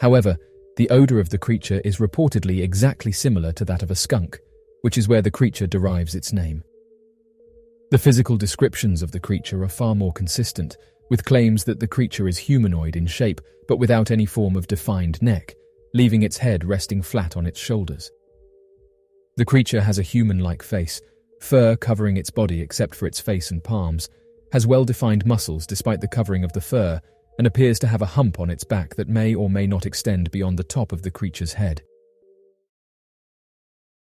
However, the odor of the creature is reportedly exactly similar to that of a skunk, which is where the creature derives its name. The physical descriptions of the creature are far more consistent, with claims that the creature is humanoid in shape but without any form of defined neck, leaving its head resting flat on its shoulders. The creature has a human-like face, fur covering its body except for its face and palms, has well-defined muscles despite the covering of the fur, and appears to have a hump on its back that may or may not extend beyond the top of the creature's head.